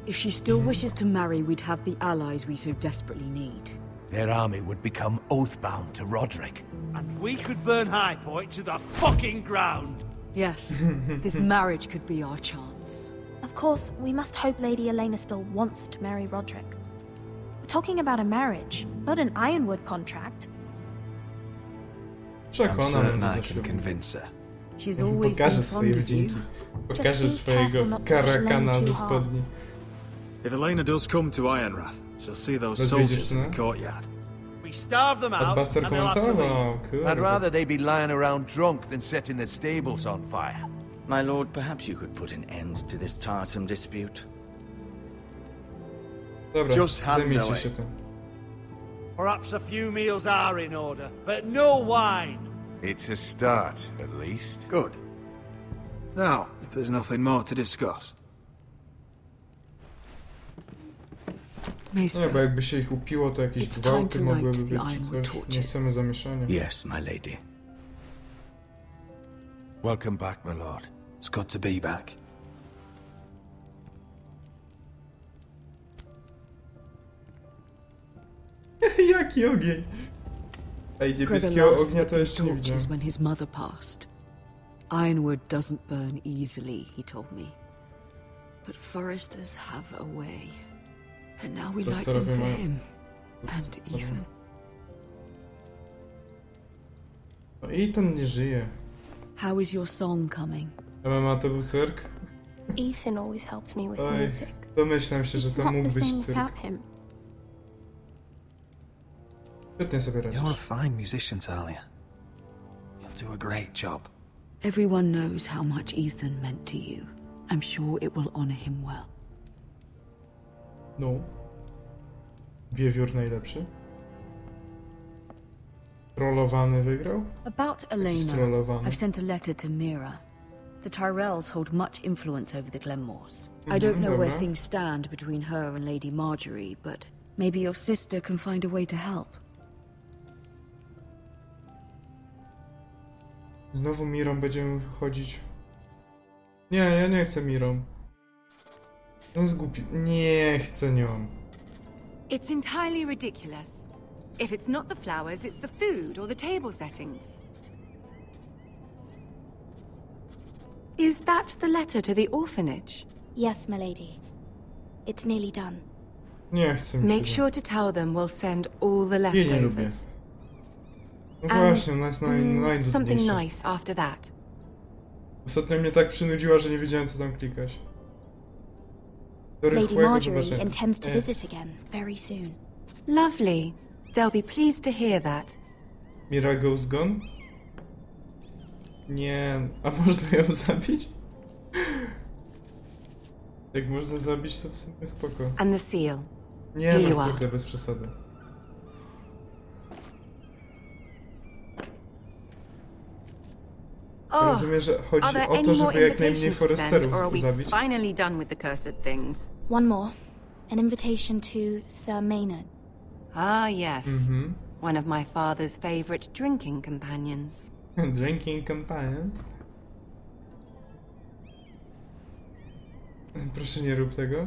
If she still wishes to marry, we'd have the allies we so desperately need.
Their army would become oathbound to Roderick.
And we could burn High Point to the fucking ground.
Yes, this marriage could be our chance.
Of course, we must hope Lady Elena still wants to marry Roderick. We're talking about a marriage, not an Ironwood contract.
I'm certain I can convince her.
She's always been fond of you.
Pokaże swojego karakana ze spodni.
If Elena does come to Ironrath, she'll see those soldiers in the courtyard.
We starve them out, and they'll have to leave.
I'd rather they be lying around drunk than setting the stables on fire.
My lord, perhaps you could put an end to this tiresome dispute.
Dobra,
Just hand
zajmijcie się tym.
Perhaps a few meals are in order, but no wine.
It's a start, at least.
Good. Now, if there's nothing more to discuss.
Nie, bo jakby się ich upiło, to jakieś gwałty mogłyby być czy coś. Nie chcemy zamieszania.
Yes, my lady.
Welcome back, my lord.
It's good to be back.
Jaki ogień! Ej, niebieskiego ognia to jeszcze nie widziałem.
When his mother passed. Ironwood doesn't burn easily, he told me. But foresters have a way. And now we light them for him. And Ethan.
No, Ethan nie żyje.
How is your song coming?
Mama, to był cyrk?
Ethan always helps me with
Oj,
music.
domyślam się, że to mógł być cyrk. Świetnie sobie radzisz.
You're a fine musician, Talia. You'll do a great job.
Everyone knows how much Ethan meant to you. I'm sure it will honor him well.
No. Wiewiór najlepszy. Trollowany wygrał?
About Elena, I've sent a letter to Mira. The Tyrells hold much influence over the Glenmores. I don't know where things stand between her and Lady Marjorie, but maybe your sister can find a way to help.
Znowu Mirą będziemy chodzić. Nie, ja nie chcę Mirą. On zgubi. Nie chcę nią.
It's entirely ridiculous. If it's not the flowers, it's the food or the table settings. Is that the letter to the orphanage?
Yes, my lady. It's nearly done.
Nie chcę mi się.
Make sure to tell them we'll send all the leftovers.
No właśnie, ona jest najdudniejsza.
Something nice after that.
Ostatnio mnie tak przynudziła, że nie wiedziałem, co tam klikać.
Lady Marjorie intends to visit again very soon.
Lovely. They'll be pleased to hear that.
Mira goes gone? Nie, a można ją zabić? Jak można zabić, to w sumie spoko.
And the seal.
Nie, no kurde, bez przesady. Rozumiem, że chodzi o to, żeby jak najmniej foresterów zabić.
Finally done with the cursed things.
One more. An invitation to Sir Maynard.
Ah, yes. One of my father's favorite drinking companions.
Drinking companions? Proszę, nie rób tego.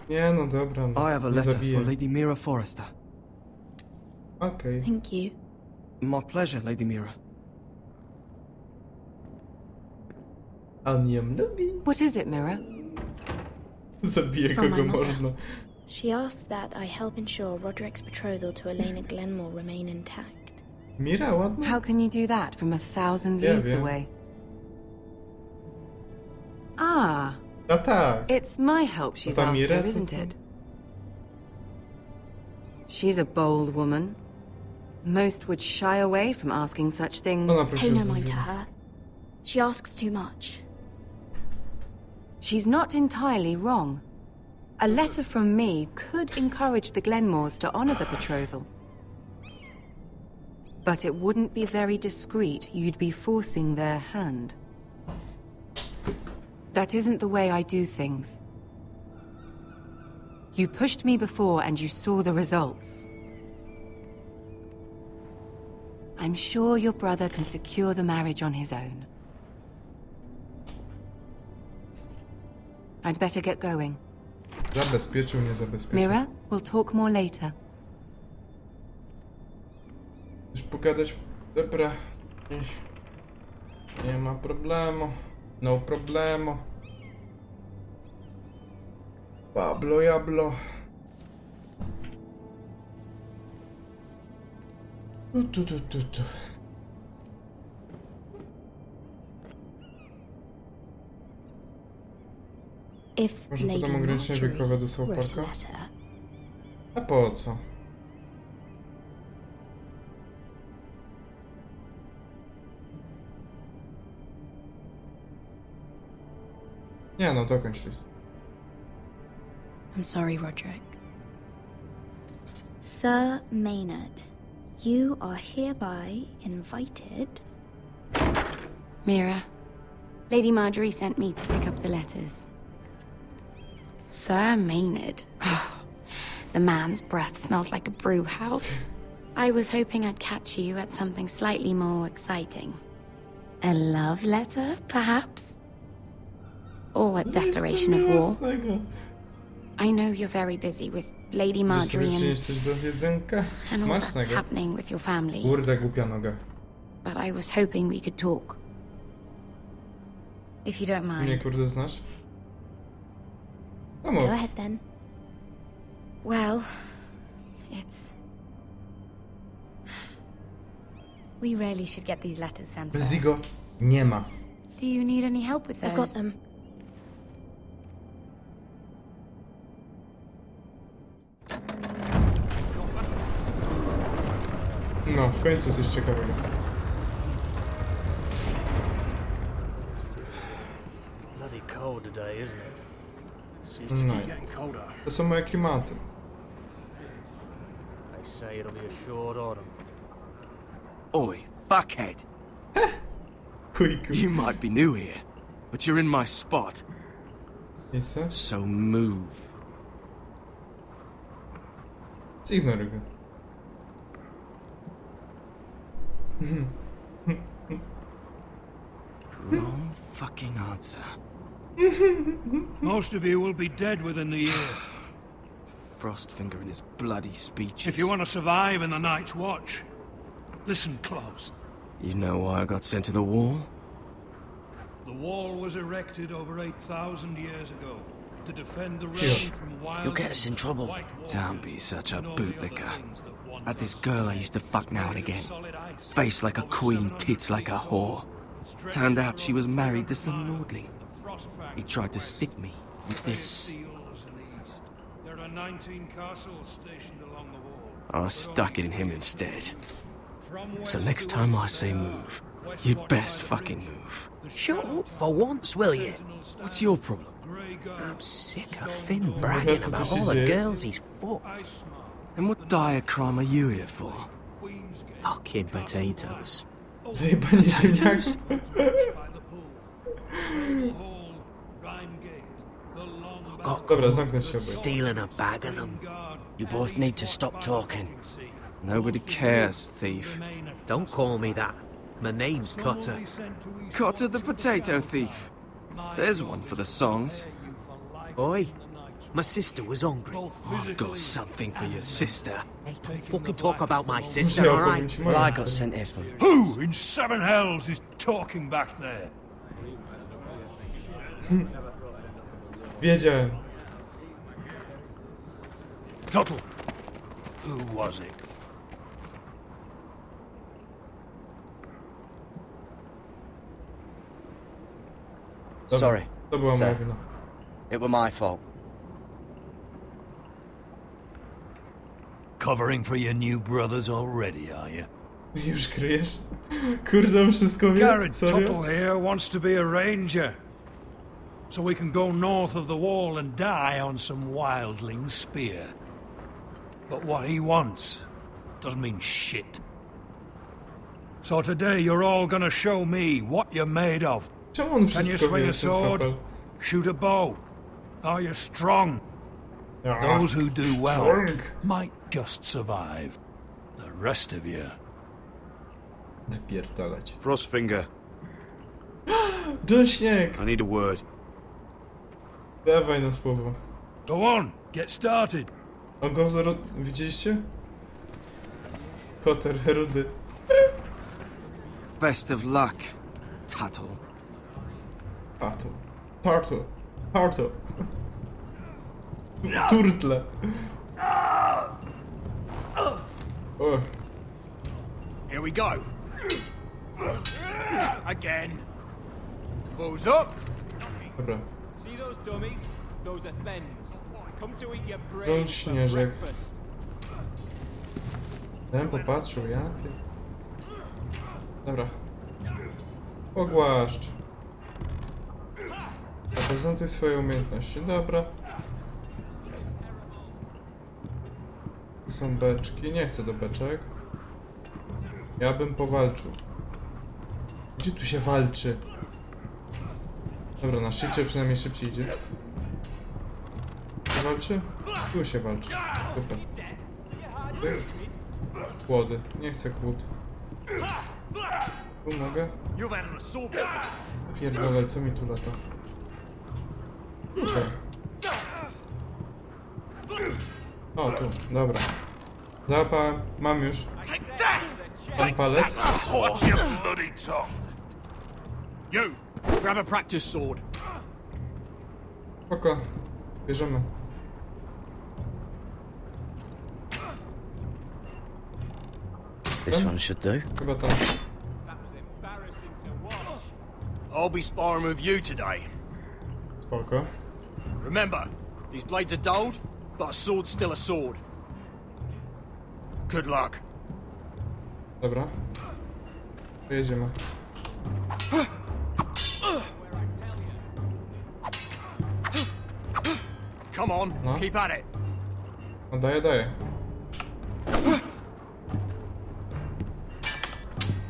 Nie, no dobra, no.
I have a letter for Lady Mira Forrester.
Okay.
Thank you.
My pleasure, Lady Mira.
On ją lubi.
What is it, Mira?
Zabije kogo można.
She asks that I help ensure Roderick's betrothal to Elena Glenmore remain intact.
Mira, ładnie.
How can you do that from 1,000 leagues away? Ah.
Tak.
It's my help she's after, isn't it? She's a bold woman. Most would shy away from asking such things.
Pay no mind to her. She asks too much.
She's not entirely wrong. A letter from me could encourage the Glenmores to honor the betrothal. But it wouldn't be very discreet. You'd be forcing their hand. That isn't the way I do things. You pushed me before and you saw the results. I'm sure your brother can secure the marriage on his own. I'd better get going.
Zabezpieczył, nie zabezpieczył.
Mira, we'll talk more later.
Już pogadać. Dobra. Nie ma problemu. No problemu. Pablo Jablo. Tu.
If
Może potem ograniczenie wiekowe do South Parka? A po co? Nie no, dokończ list.
I'm sorry, Roderick. Sir Maynard, you are hereby invited.
Mira, Lady Marjorie sent me to pick up the letters. Sir Maynard. The man's breath smells like a brew house. I was hoping I'd catch you at something slightly more exciting. A love letter, perhaps? Or a declaration of war. I know you're very busy with Lady Marjorie and all that's happening with your family. But I was hoping we could talk. If you don't mind.
Go ahead then.
Well, we really should get these letters sent first.
Zigo nie ma.
Do you need any help with those?
I've got them.
No, w końcu coś ciekawego.
Bloody cold today, isn't it? Seems to keep getting colder.
To są moje klimaty.
They say it'll be a short autumn.
Oi, fuckhead. You might be new here, but you're in my spot.
Yes, sir.
So move.
Zignoruj go.
Wrong fucking answer.
Most of you will be dead within the year.
Frostfinger and his bloody speeches.
If you want to survive in the Night's Watch, listen close.
You know why I got sent to the wall?
The wall was erected over 8,000 years ago to defend the realm from wild...
You'll get us in trouble. Don't be such a bootlicker. Had this girl I used to fuck now and again. Face like a queen, tits like a whore. Turned out she was married to some lordling. He tried to stick me with this.
There are 19 castles stationed along the wall.
I stuck it in him instead. So next time I say move, you'd best fucking move.
Shut up for once, will you?
What's your problem?
I'm sick of Finn bragging about all the girls he's fucked.
And what dire crime are you here for?
Fucking potatoes.
Zajebanie ziemniaków. Dobra, zamknę się obaj.
Stealing a bag of them. You both need to stop talking.
Nobody cares, thief.
Don't call me that. My name's Cotter.
Cotter the potato thief. There's one for the songs.
Boy, my sister was hungry.
I've got something for your sister.
Hey, don't fucking talk about my sister, alright?
Well, I got sent here for...
Who in seven hells is talking back there?
Wiedziałem.
Tuttle, who was it?
Sorry,
To była moja wina.
It were my fault.
Covering for your new brothers already, are you?
Już kryjesz? Kurde, on wszystko wie?
Garrett
Serio?
Tuttle here wants to be a ranger. So we can go north of the wall and die on some wildling spear. But what he wants doesn't mean shit. So today you're all gonna show me what you're made of.
Czemu on
Can you
wszystko
swing
wie,
a
ten
sword?
sapel?
Shoot a bow? Are you strong?
Ja.
Those who do well
Strong.
might just survive. The rest of you...
Wypierdalać.
Frostfinger.
John Śnieg!
I need a word.
Dawaj na słowo.
Go on, get started.
On go widzieliście? Koter, rudy.
Best of luck, Tuttle.
Turtle. Turtle. O.
Here we go. Again. Balls up.
Dobra.
See those dummies? Those are thens. Come to eat your brains
Don
for
Śnieżek.
breakfast.
Ten popatrzył, ja? Dobra. Pogłaszcz. Zaprezentuj swoje umiejętności. Dobra. Tu są beczki. Nie chcę do beczek. Ja bym powalczył. Gdzie tu się walczy? Dobra, na szycie przynajmniej szybciej idzie. Tu walczy? Tu się walczy. Super. Kłody. Nie chcę kłód. Tu mogę? Pierdolę, co mi tu lata? Tutaj. O, tu. Dobra. Załapałem. Mam już. Pan palec.
You, grab a practice sword.
Spoko. Bierzemy.
This one should do.
Chyba tam.
I'll be sparring with you today.
Spoko.
Remember, these blades are dulled, but a sword's still a sword. Good luck.
Dobra. Pojedziemy.
Come on,
no.
Keep at it.
No daję, daję.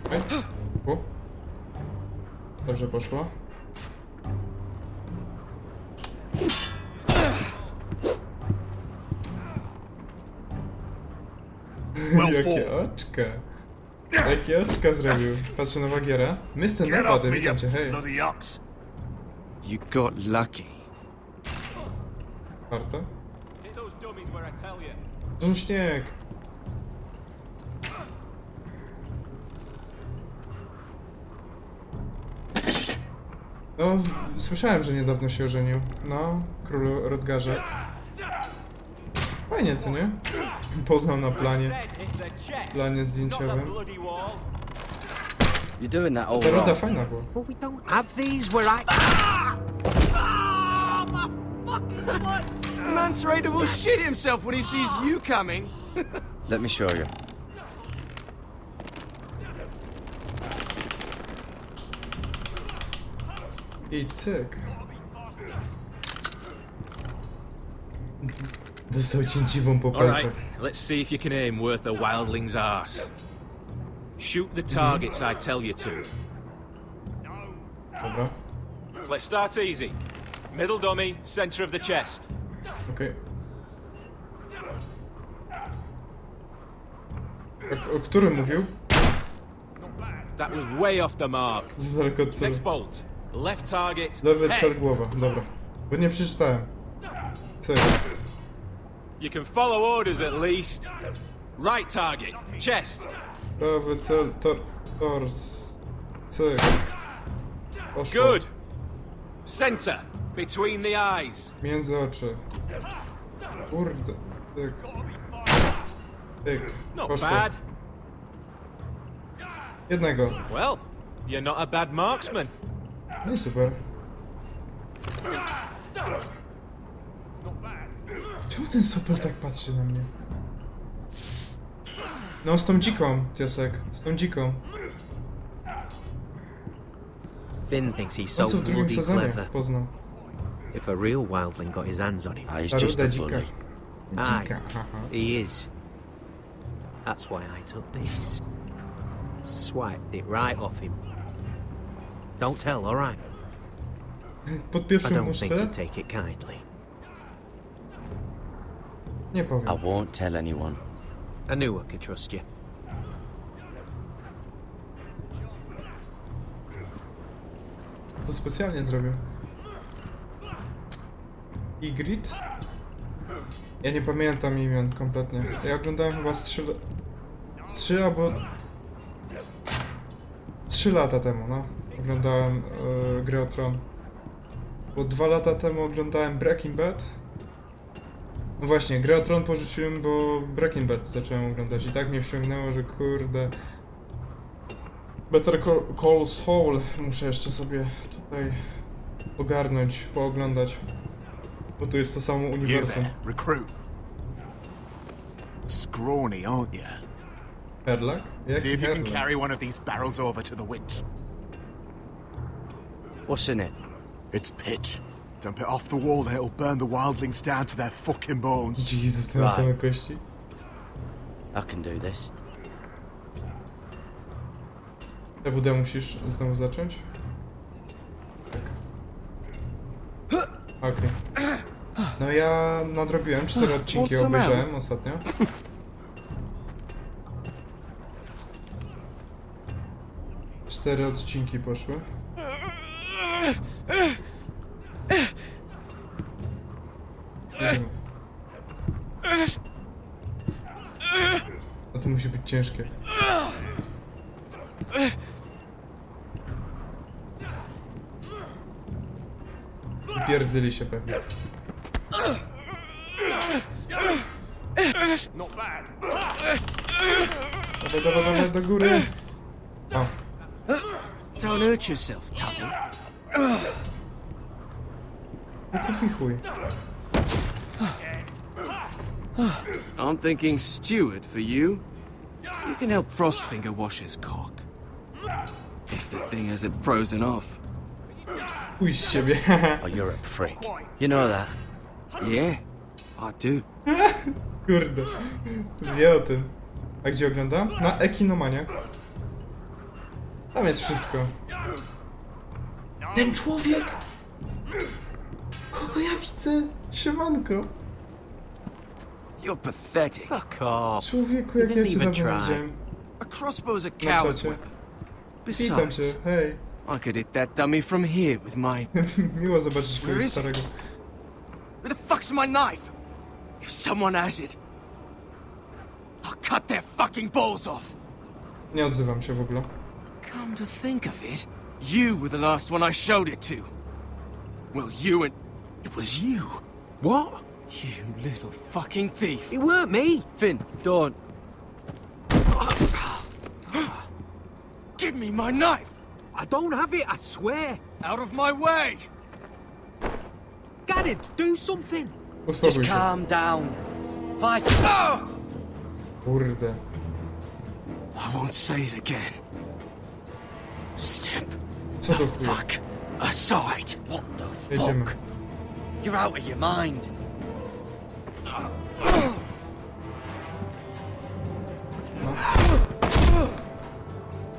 Okay. Dobrze poszło. Jakie oczka. Jakie oczka zrobił. Patrzę na Wagierę. Mr. Nobody, witam cię, hej.
You got lucky.
Warto? Dużo śnieg. No, słyszałem, że niedawno się ożenił. No, królu Rodgarze. Fajnie, co nie? Poznał na planie. Planie zdjęciowym. Ta ruda fajna była.
But we don't have these where I...
Man's ready to shit himself when he sees you coming.
Let me show you.
I cyk. Dostał cięciwą po palcach.
Alright, let's see if you can aim worth a wildling's arse. Shoot the targets I tell you to.
Dobra.
Let's start easy. Middle dummy, center of the chest.
Okej. O którym mówił?
That was way off the mark.
Za daleko od celu.
Next bolt. Left target.
Lewy cel, głowa. Dobra. Bo nie przeczytałem. Cyk.
You can follow orders at least. Right target. Chest.
Prawy cel, tors. Cyk. Poszło.
Good. Center. Between the eyes.
Między oczy. Kurde. Cyk. Cyk. Poszło.
Not bad.
Jednego.
Well, you're not a bad marksman.
No i super. Czemu ten sopel tak patrzy na mnie? No, z tą dziką, Tiosek. Z tą dziką.
Finn thinks he's
On
so
co w drugim
bloody
sezonie
clever.
poznał.
If a real wildling got his hands on him,
He's just a bully.
Dzika,
he is. That's why I took this. Swiped it right off him. Don't tell, all right? I
Podpieprzył
don't
musztę?
think he'd take it kindly.
Nie powiem.
I won't tell anyone.
I knew I could trust you.
Co specjalnie zrobił? Ygritte? Ja nie pamiętam imion kompletnie. Ja oglądałem chyba z 3 albo 3 lata temu, no. Oglądałem grę o TRON. Bo 2 lata temu oglądałem Breaking Bad. No właśnie, grę o Tron porzuciłem, bo Breaking Bad zacząłem oglądać i tak mnie wciągnęło, że kurde... Better Call Saul muszę jeszcze sobie tutaj ogarnąć, pooglądać. Bo to jest to samo uniwersum.
Recruit. Scrawny, aren't you?
Herlak?
See if you can carry one of these barrels over to the winch.
What's in it?
It's pitch. Dump it off the wall and it'll burn the wildlings down to their fucking bones.
Jesus, te same kości.
I can do this.
TWD musisz znowu zacząć? Tak. Okej. No ja nadrobiłem 4 odcinki, obejrzałem ostatnio. Cztery odcinki poszły. Jedziemy. A to musi być ciężkie. Pierdyli się pewnie. Dawaj, dawaj, dawaj do góry. O.
Don't hurt yourself, Tuttle.
Jaki chuj.
I'm thinking steward for you. You can help Frostfinger wash his cock. If the thing hasn't frozen off.
Pójdź z ciebie.
Oh, you're a freak. You know that?
Yeah, I do.
Kurde. Wie o tym. A gdzie oglądam? Na Ekinomaniach. Tam jest wszystko. Ten człowiek! Kogo ja widzę? Siemanko.
You're pathetic.
Fuck off.
Człowieku, jak ja cię dawno widziałem.
A crossbow's a coward's weapon.
Witam cię, hej.
I could hit that dummy from here with my...
Miło zobaczyć kogoś starego.
Where the fuck's my knife? If someone has it, I'll cut their fucking balls off.
Nie odzywam się w ogóle.
Come to think of it, you were the last one I showed it to. Well, you and... It was you.
What?
You little fucking thief.
It weren't me.
Finn, don't.
Give me my knife.
I don't have it, I swear.
Out of my way.
Garrett, do something.
Just calm down. Fight.
Kurde.
I won't say it again. Step
Co
the
to chuj?
fuck aside.
What the
Jedziemy.
fuck? You're out of your mind.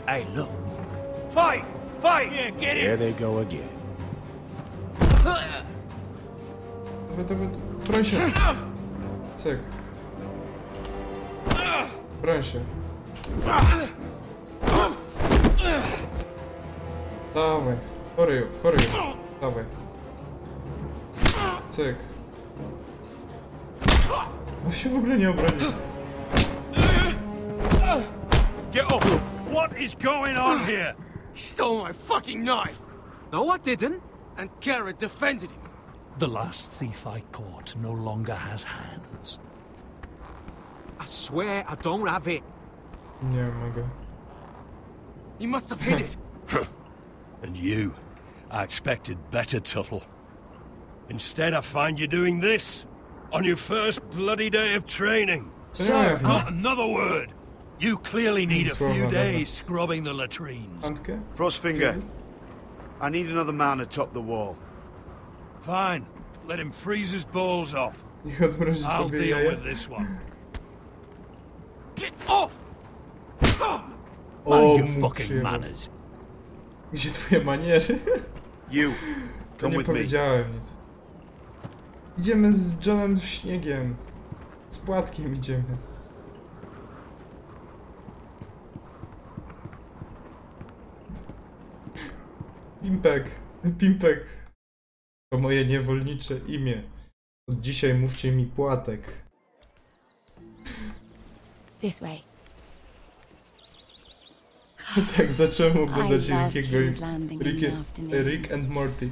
Hey, look. Fight! Fight! Yeah, get it!
There they go again.
Dawaj, broń się. Cyk. Broń się. Dawaj. Poryju. Dawaj. Cyk. On się w ogóle nie obronił.
Get up! What is going on here?
He stole my fucking knife.
No, I didn't.
And Garrett defended him.
The last thief I caught no longer has hands.
I swear I don't have it.
Nie mogę.
He must have hid it.
And you? I expected better, Tuttle. Instead, I find you doing this on your first bloody day of training.
Sir,
not another word. You clearly need a few days scrubbing the latrines.
Frostfinger, I need another man to top the wall.
Fine. Let him freeze his balls off.
Niech odmrozi
I'll
sobie
deal
jaja.
with this one.
Get off!
O,
your
mu
fucking
przyjemno.
manners.
Gdzie twoje maniery?
You,
To
come
nie
with me.
powiedziałem nic. Idziemy z Johnem Śniegiem. Z Płatkiem idziemy. Pimpek. To moje niewolnicze imię. Od dzisiaj mówcie mi Płatek.
This way.
Tak, zacząłem oglądać
I love
Rickiego
King's Landing in the afternoon.
Rick and Morty.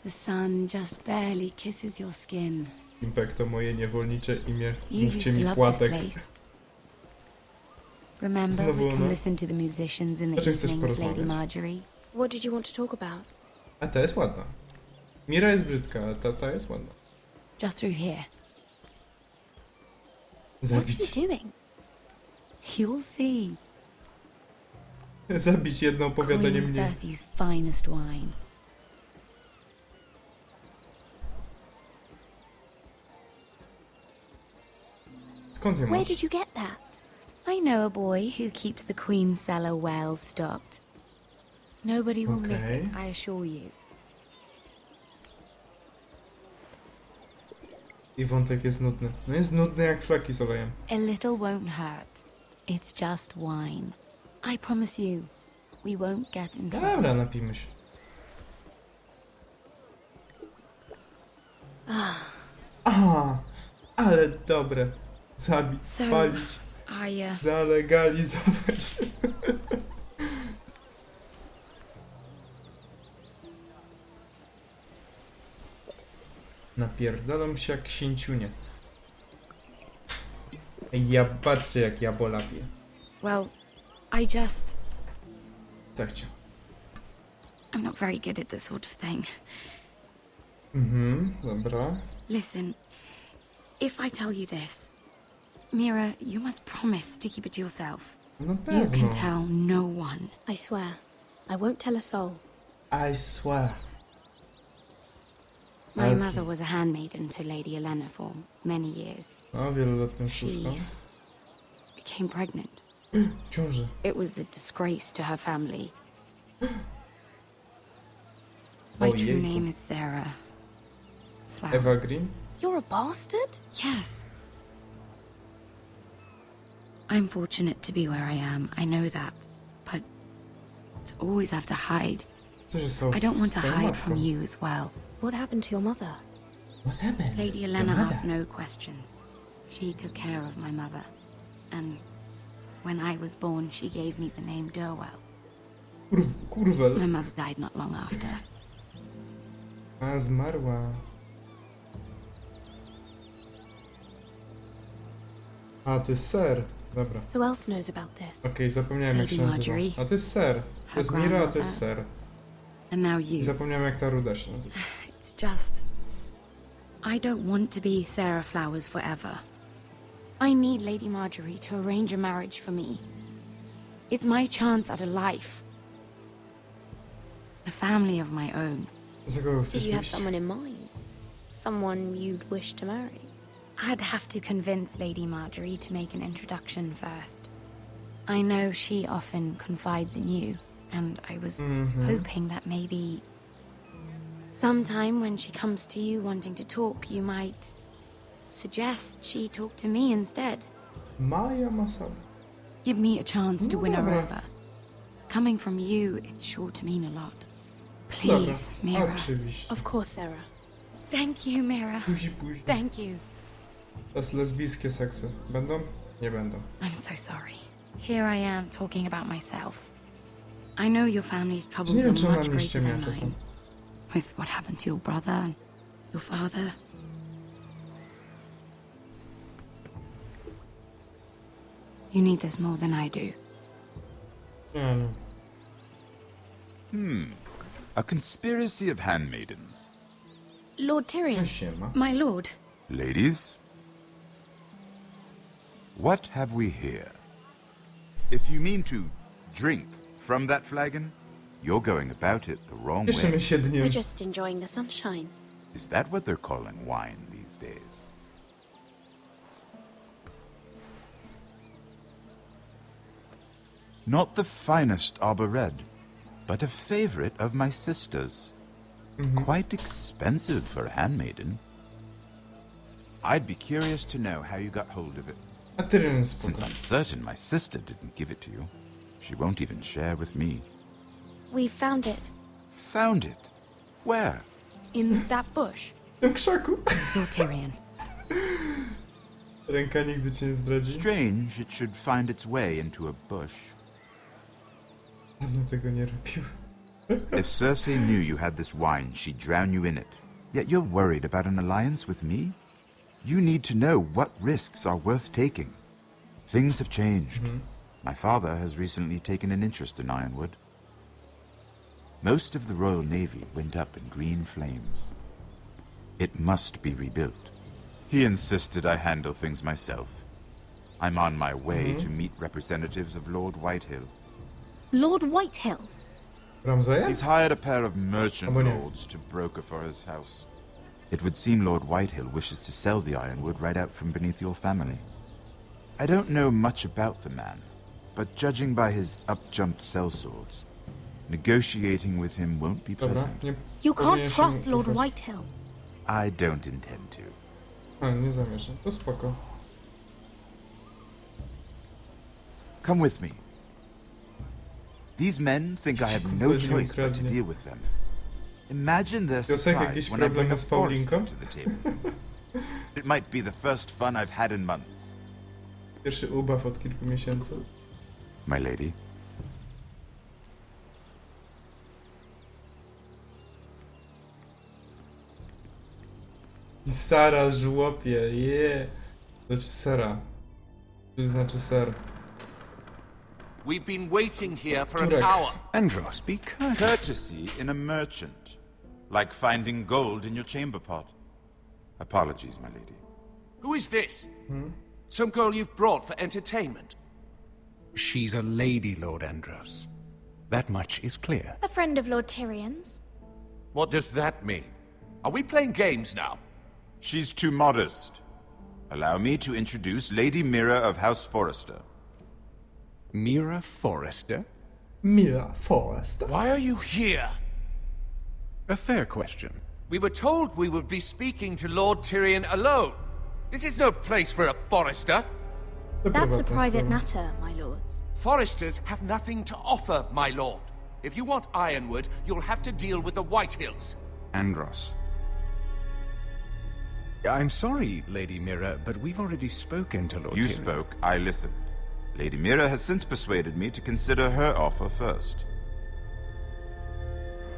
The sun just barely kisses your skin.
Impek to moje niewolnicze imię.
You
Mówcie
used to
mi
love
Płatek.
this place. Remember, we can listen to the musicians in the evening with Lady Marjorie.
What did you want to talk about?
A ta jest ładna. Mira jest brzydka, a ta jest ładna.
Just through here.
Zabić.
What are you doing? You'll see.
Zabić jedno opowiadanie
Queen
mniej.
Cersei's finest wine.
Skąd je
Where
masz?
did you get that? I know a boy who keeps the Queen's cellar well stocked. Nobody will miss it, I assure you.
I wątek jest nudny. No jest nudny jak flaki z olejem.
A little won't hurt. It's just wine. I promise you, we won't get in trouble.
Dobra, napijmy się. Aha, ale dobre. Zabić, spalić, zalegalizować. Napierdalam się jak księciunie. Ja patrzę jak ja bolapię.
Well, I just...
Co chciał?
I'm not very good at this sort of thing.
Dobra.
Listen, if I tell you this, Mira, you must promise to keep it to yourself.
No
You can
pewno.
tell no one.
I swear, I won't tell a soul.
I swear.
My mother was a handmaiden to Lady Olenna for many years.
O, wieloletnią szóstką.
Became pregnant.
Ciąży.
It was a disgrace to her family. My true
Ojejku.
name is Sarah Flowers.
Eva Green?
You're a bastard?
Yes. I'm fortunate to be where I am. I know that. But to always have to hide.
Co się stało
I don't want to
z twoją
hide
matką?
from you as well.
What happened to your mother?
What happened?
Lady Olenna asked no questions. She took care of my mother. And when I was born, she gave me the name Durwell.
Kurwel.
My mother died not long after.
A, zmarła. A, to jest ser. Dobra.
Who else knows about this?
Okej, zapomniałem jak się
Lady
nazywa.
Marjorie.
A to jest ser. To jest Mira, a to jest ser.
And now
I
you.
zapomniałem jak ta ruda się nazywa.
It's just... I don't want to be Sarah Flowers forever. I need Lady Marjorie to arrange a marriage for me. It's my chance at a life. A family of my own.
Za kogo
Do
chcesz
you have
wyjść?
someone in mind? Someone you'd wish to marry?
I'd have to convince Lady Marjorie to make an introduction first. I know she often confides in you, and I was hoping that maybe sometime when she comes to you wanting to talk, you might suggest she talk to me instead.
Maja Masada.
Give me a chance to win her
Dobra.
over. Coming from you, it's sure to mean a lot. Please,
Dobra,
Mira.
oczywiście.
Of course, Sarah.
Thank you, Mira.
Później.
Thank you.
Teraz lesbijskie seksy. Będą? Nie będą.
I'm so sorry. Here I am talking about myself. I know your family's troubles
Nie wiem, czy
are
ona
much
mnie
greater
ściemnia
than
czasem.
mine. With what happened to your brother and your father. You need this more than I do.
Nie, no.
A conspiracy of handmaidens.
Lord Tyrion.
Siema.
My lord.
Ladies, what have we here? If you mean to drink from that flagon, you're going about it the wrong way.
Cieszymy się dniem.
We're just enjoying the sunshine.
Is that what they're calling wine these days? Not the finest arbor red, but a favorite of my sister's. Quite expensive for a handmaiden. I'd be curious to know how you got hold of it.
A Tyrion
Since
spoko.
I'm certain my sister didn't give it to you. She won't even share with me.
We found it.
Found it? Where?
In that bush.
W tym krzaku.
Lord Tyrion.
Ręka nigdy cię nie zdradzi.
Strange it should find its way into a bush.
Dawno tego nie robił.
If Cersei knew you had this wine, she'd drown you in it. Yet you're worried about an alliance with me? You need to know what risks are worth taking. Things have changed. My father has recently taken an interest in Ironwood. Most of the Royal Navy went up in green flames. It must be rebuilt. He insisted I handle things myself. I'm on my way to meet representatives of Lord Whitehill.
Lord Whitehill?
He's hired a pair of merchant lords to broker for his house. It would seem Lord Whitehill wishes to sell the Ironwood right out from beneath your family. I don't know much about the man, but judging by his up-jumped sellswords, negotiating with him won't be pleasant.
You can't trust Lord Whitehill.
I don't intend to.
Nie zamierzam. To spoko.
Come with me. These men think I have no choice but to deal with them. Imagine their surprise when I bring a Forrester to the table. It might be the first fun I've had in months.
Pierwszy ubaw od kilku miesięcy.
My lady.
I Sara żłopie, Znaczy Sara. To znaczy ser.
We've been waiting here for an hour.
Andros, be courteous. Courtesy in a merchant. Like finding gold in your chamber pot. Apologies, my lady.
Who is this? Some girl you've brought for entertainment?
She's a lady, Lord Andros. That much is clear.
A friend of Lord Tyrion's.
What does that mean? Are we playing games now?
She's too modest. Allow me to introduce Lady Mira of House Forrester.
Mira Forrester?
Mira Forrester?
Why are you here?
A fair question.
We were told we would be speaking to Lord Tyrion alone. This is no place for a Forrester.
That's a private matter, my lords.
Forresters have nothing to offer, my lord. If you want Ironwood, you'll have to deal with the Whitehills.
Andros. I'm sorry, Lady Mira, but we've already spoken to Lord Tyrion.
You spoke, I listened. Lady Mira has since persuaded me to consider her offer first.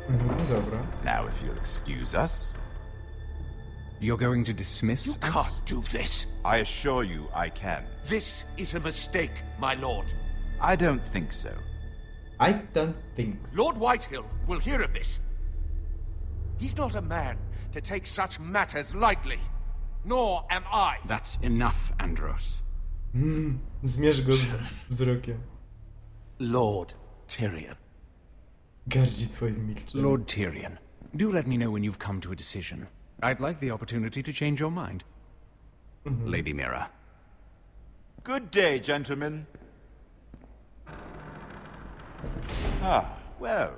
Dobra.
Now, if you'll excuse us...
You're going to dismiss
us? You can't do this.
I assure you I can.
This is a mistake, my lord.
I don't think so.
I don't think so.
Lord Whitehill will hear of this. He's not a man to take such matters lightly. Nor am I.
That's enough, Andros.
Zmierz go wzrokiem.
Lord Tyrion.
Gardzi twoim milczeniem.
Lord Tyrion, do let me know when you've come to a decision. I'd like the opportunity to change your mind. Lady Mira.
Good day, gentlemen. Ah, well,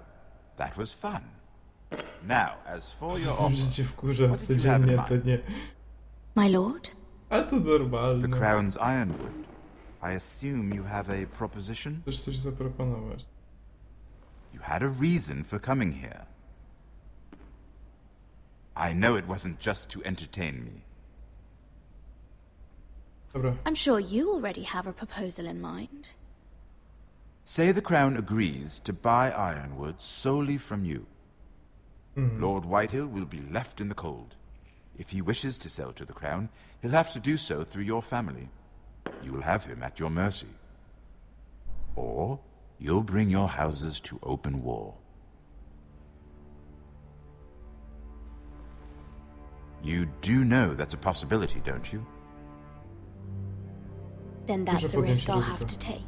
that was fun. Now, as for your offer,
Życie wkurza codziennie, to nie.
My lord?
A to normalne.
The Crown's Ironwood. I assume you have a proposition?
Chcesz coś zaproponować.
You had a reason for coming here. I know it wasn't just to entertain me.
Dobra.
I'm sure you already have a proposal in mind.
Say the Crown agrees to buy Ironwood solely from you. Lord Whitehill will be left in the cold. If he wishes to sell to the Crown, he'll have to do so through your family. You will have him at your mercy. Or you'll bring your houses to open war. You do know that's a possibility, don't you?
Then that's a risk I'll have to take.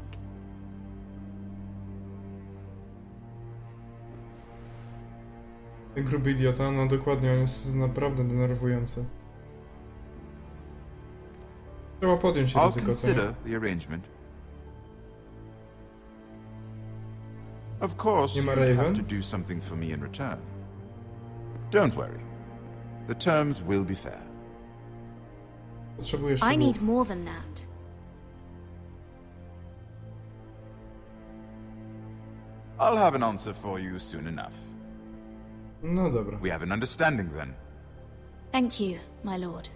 Gruby idiota, no dokładnie, on jest naprawdę denerwujący. Trzeba podjąć ryzyko,
I'll consider the arrangement. Of course, you have to do something for me in return. Don't worry. The terms will be fair.
Potrzebuję
I need more than that.
I'll have an answer for you soon enough.
No dobra.
We have an understanding then.
Thank you, my lord.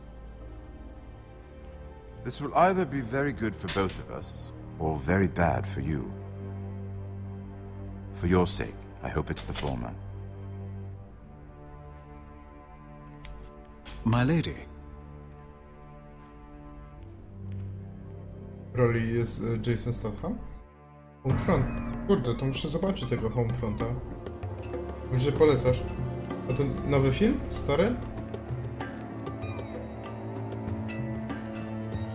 This will either be very good for both of us, or very bad for you. For your sake, I hope it's the former.
My lady.
roli jest Jason Statham? Homefront. Kurde, to muszę zobaczyć tego Homefronta. Może polecasz. A to nowy film? Stary?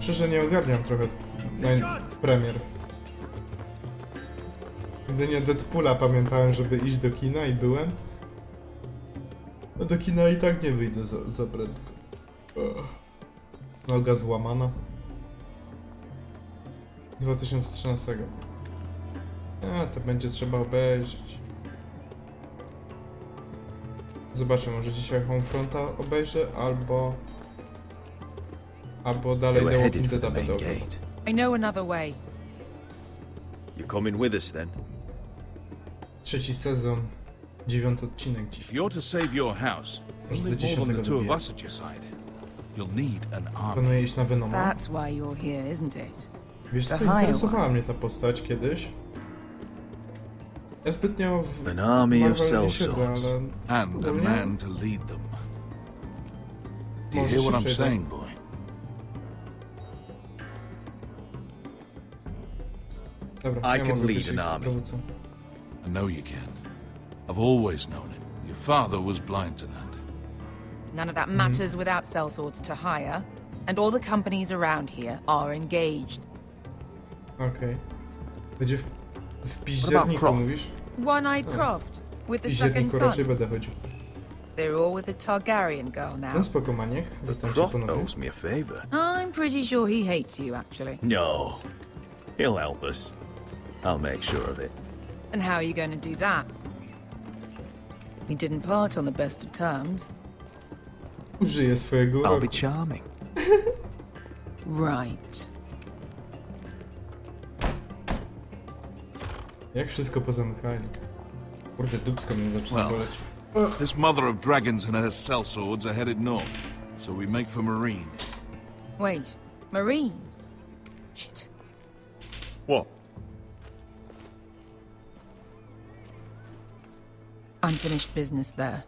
Szczerze nie ogarniam trochę premier. Jedynie Deadpoola pamiętałem, żeby iść do kina i byłem. No do kina i tak nie wyjdę za prędko. Noga złamana. 2013. To będzie trzeba obejrzeć. Zobaczę, może dzisiaj Homefronta obejrzę, albo dalej The Walking Dead będę oglądał.
I know another way.
You coming with us then?
3. sezon, 9. odcinek dziś.
If you're to save your house,
Może do
only more
10
than the two of
dobiję.
us at your side. You'll need an army.
Planuję iść na Venoma.
That's why you're here, isn't it?
Wiesz co, interesowała mnie ta postać kiedyś. Ja zbytnio w
An army of
Marvel nie siedzę,
sellswords.
ale...
And a
ogólnie
man to lead them. Do you
może
hear what I'm
szybciej,
saying,
tak?
boy?
Dobra,
I
ja
can
mogę
lead
być
an
ich
army.
dowódcą.
I know you can. I've always known it. Your father was blind to that.
None of that matters without sellswords to hire, and all the companies around here are engaged.
Okej. Będzie w
What
piździerniku,
about Croft?
mówisz?
One-eyed
Oh.
Croft, with
W
the second
piździerniku raczej
sons.
będę chodził.
They're all with the Targaryen girl now.
Ten spoko maniek. Witam cię
Croft
ponownie.
owes me a favor.
I'm pretty sure he hates you, actually.
No. He'll help us. I'll make sure of it.
And how are you going to do that? We didn't part on the best of terms.
Użyję swojego
I'll
uroku.
be charming.
Right.
Jak wszystko pozamykali. Kurde, dupsko mnie zaczyna
Well,
boleć.
this mother of dragons and her sellswords are headed north, so we make for Marine.
Wait, Marine? Shit.
What?
Unfinished business there.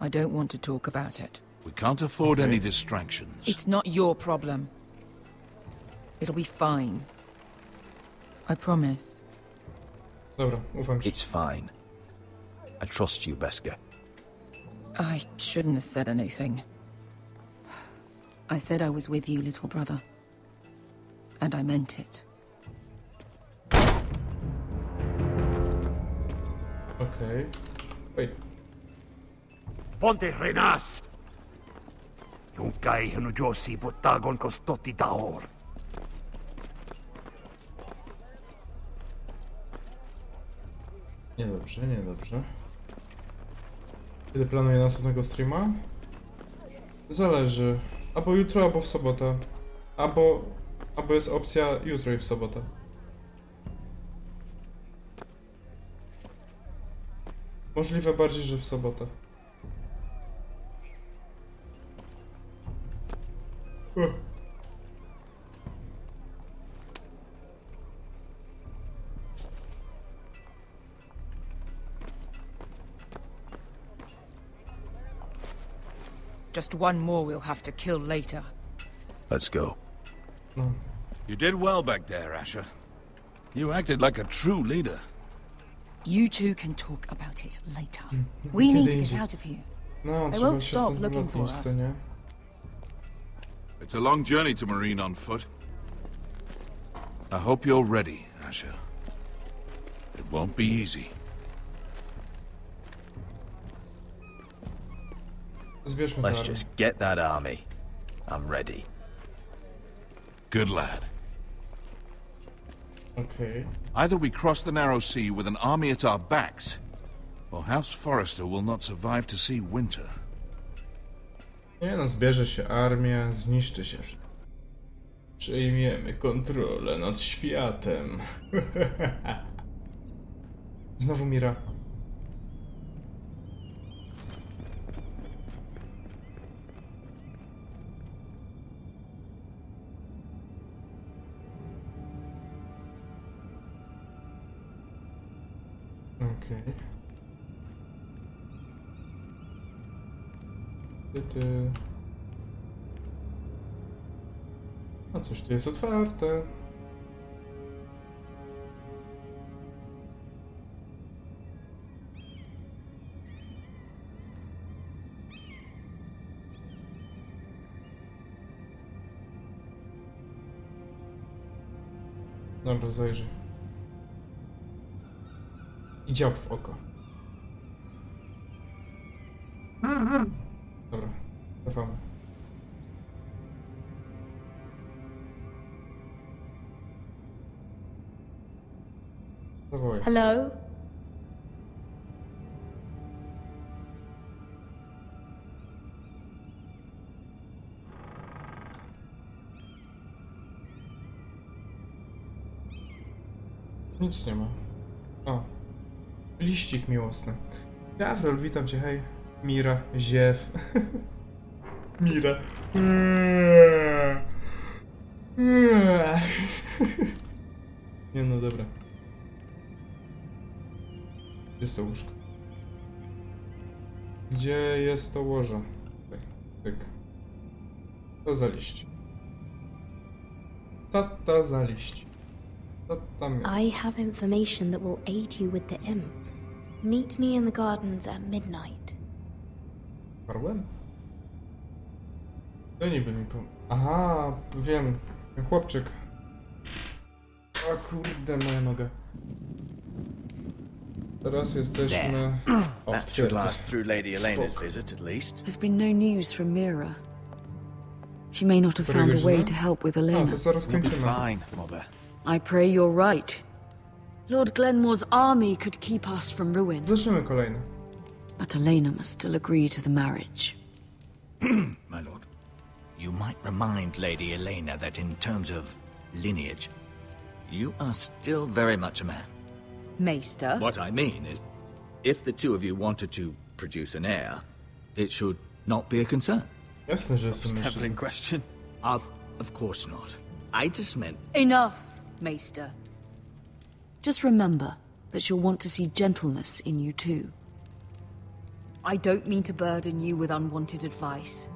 I don't want to talk about it.
We can't afford any distractions.
It's not your problem. It'll be fine. I promise.
Dobra, ufam ci.
It's fine. I trust you, Beskar.
I shouldn't have said anything. I said I was with you, little brother. And I meant it.
Okej. Oj.
Ponte renas! Yung kay hanujosi butagon ko stoti daor.
Niedobrze, niedobrze. Kiedy planuję następnego streama? Zależy. Albo jutro, albo w sobotę. Albo jest opcja jutro i w sobotę. Możliwe bardziej, że w sobotę.
Just one more we'll have to kill later.
Let's go.
No.
You did well back there, Asher. You acted like a true leader.
You two can talk about it later. We need to get out of here.
No,
They
trzeba
won't
się
stop
stąd
looking for
wylotnić, co
us.
nie?
It's a long journey to Marine on foot. I hope you're ready, Asher. It won't be easy.
Zbierzmy
Let's
tę
just get that army. I'm ready.
Good lad.
Okej.
Either we cross the narrow sea with an army at our backs, or House Forrester will not survive to see winter.
Nie no, zbierze się armia, zniszczy się wszystko. Przejmiemy kontrolę nad światem. Znowu Mira. Okej. A coś tu jest otwarte. Dobra, zajrzyj. I dziób w oko. Dobra, cofamy. Zawołaj.
Hello?
Nic nie ma. O. Liścik miłosny. Gawrol, witam cię, hej. Mira, ziew. Mira. Nie no, dobra. Jest to łóżko. Gdzie jest to łoże? Tak. To za liść. Co to za liść? Co tam jest?
I have information that will aid you with the imp. Meet me in the gardens at midnight.
Parłem? To niby mi pomógł. Aha, wiem. Chłopczyk. O kurde, moja noga. Teraz jesteśmy... O, w
That should
twierdzy.
last through Lady Elena's visit, at least.
There's been no news from Mira. She may not have found a way to help with Elena.
A, to zaraz kończymy.
Fine, mother.
I pray you're right. Lord Glenmore's army could keep us from ruin.
Zaczniemy kolejny.
But Elena must still agree to the marriage.
My lord, you might remind Lady Elena that in terms of lineage, you are still very much a man.
Maester?
What I mean is, if the two of you wanted to produce an heir, it should not be a concern.
Jasne, że jestem
Just
mężczyzną.
question.
Of course not. I just meant...
Enough, Maester. Just remember that she'll want to see gentleness in you too. I don't mean to burden you with unwanted advice,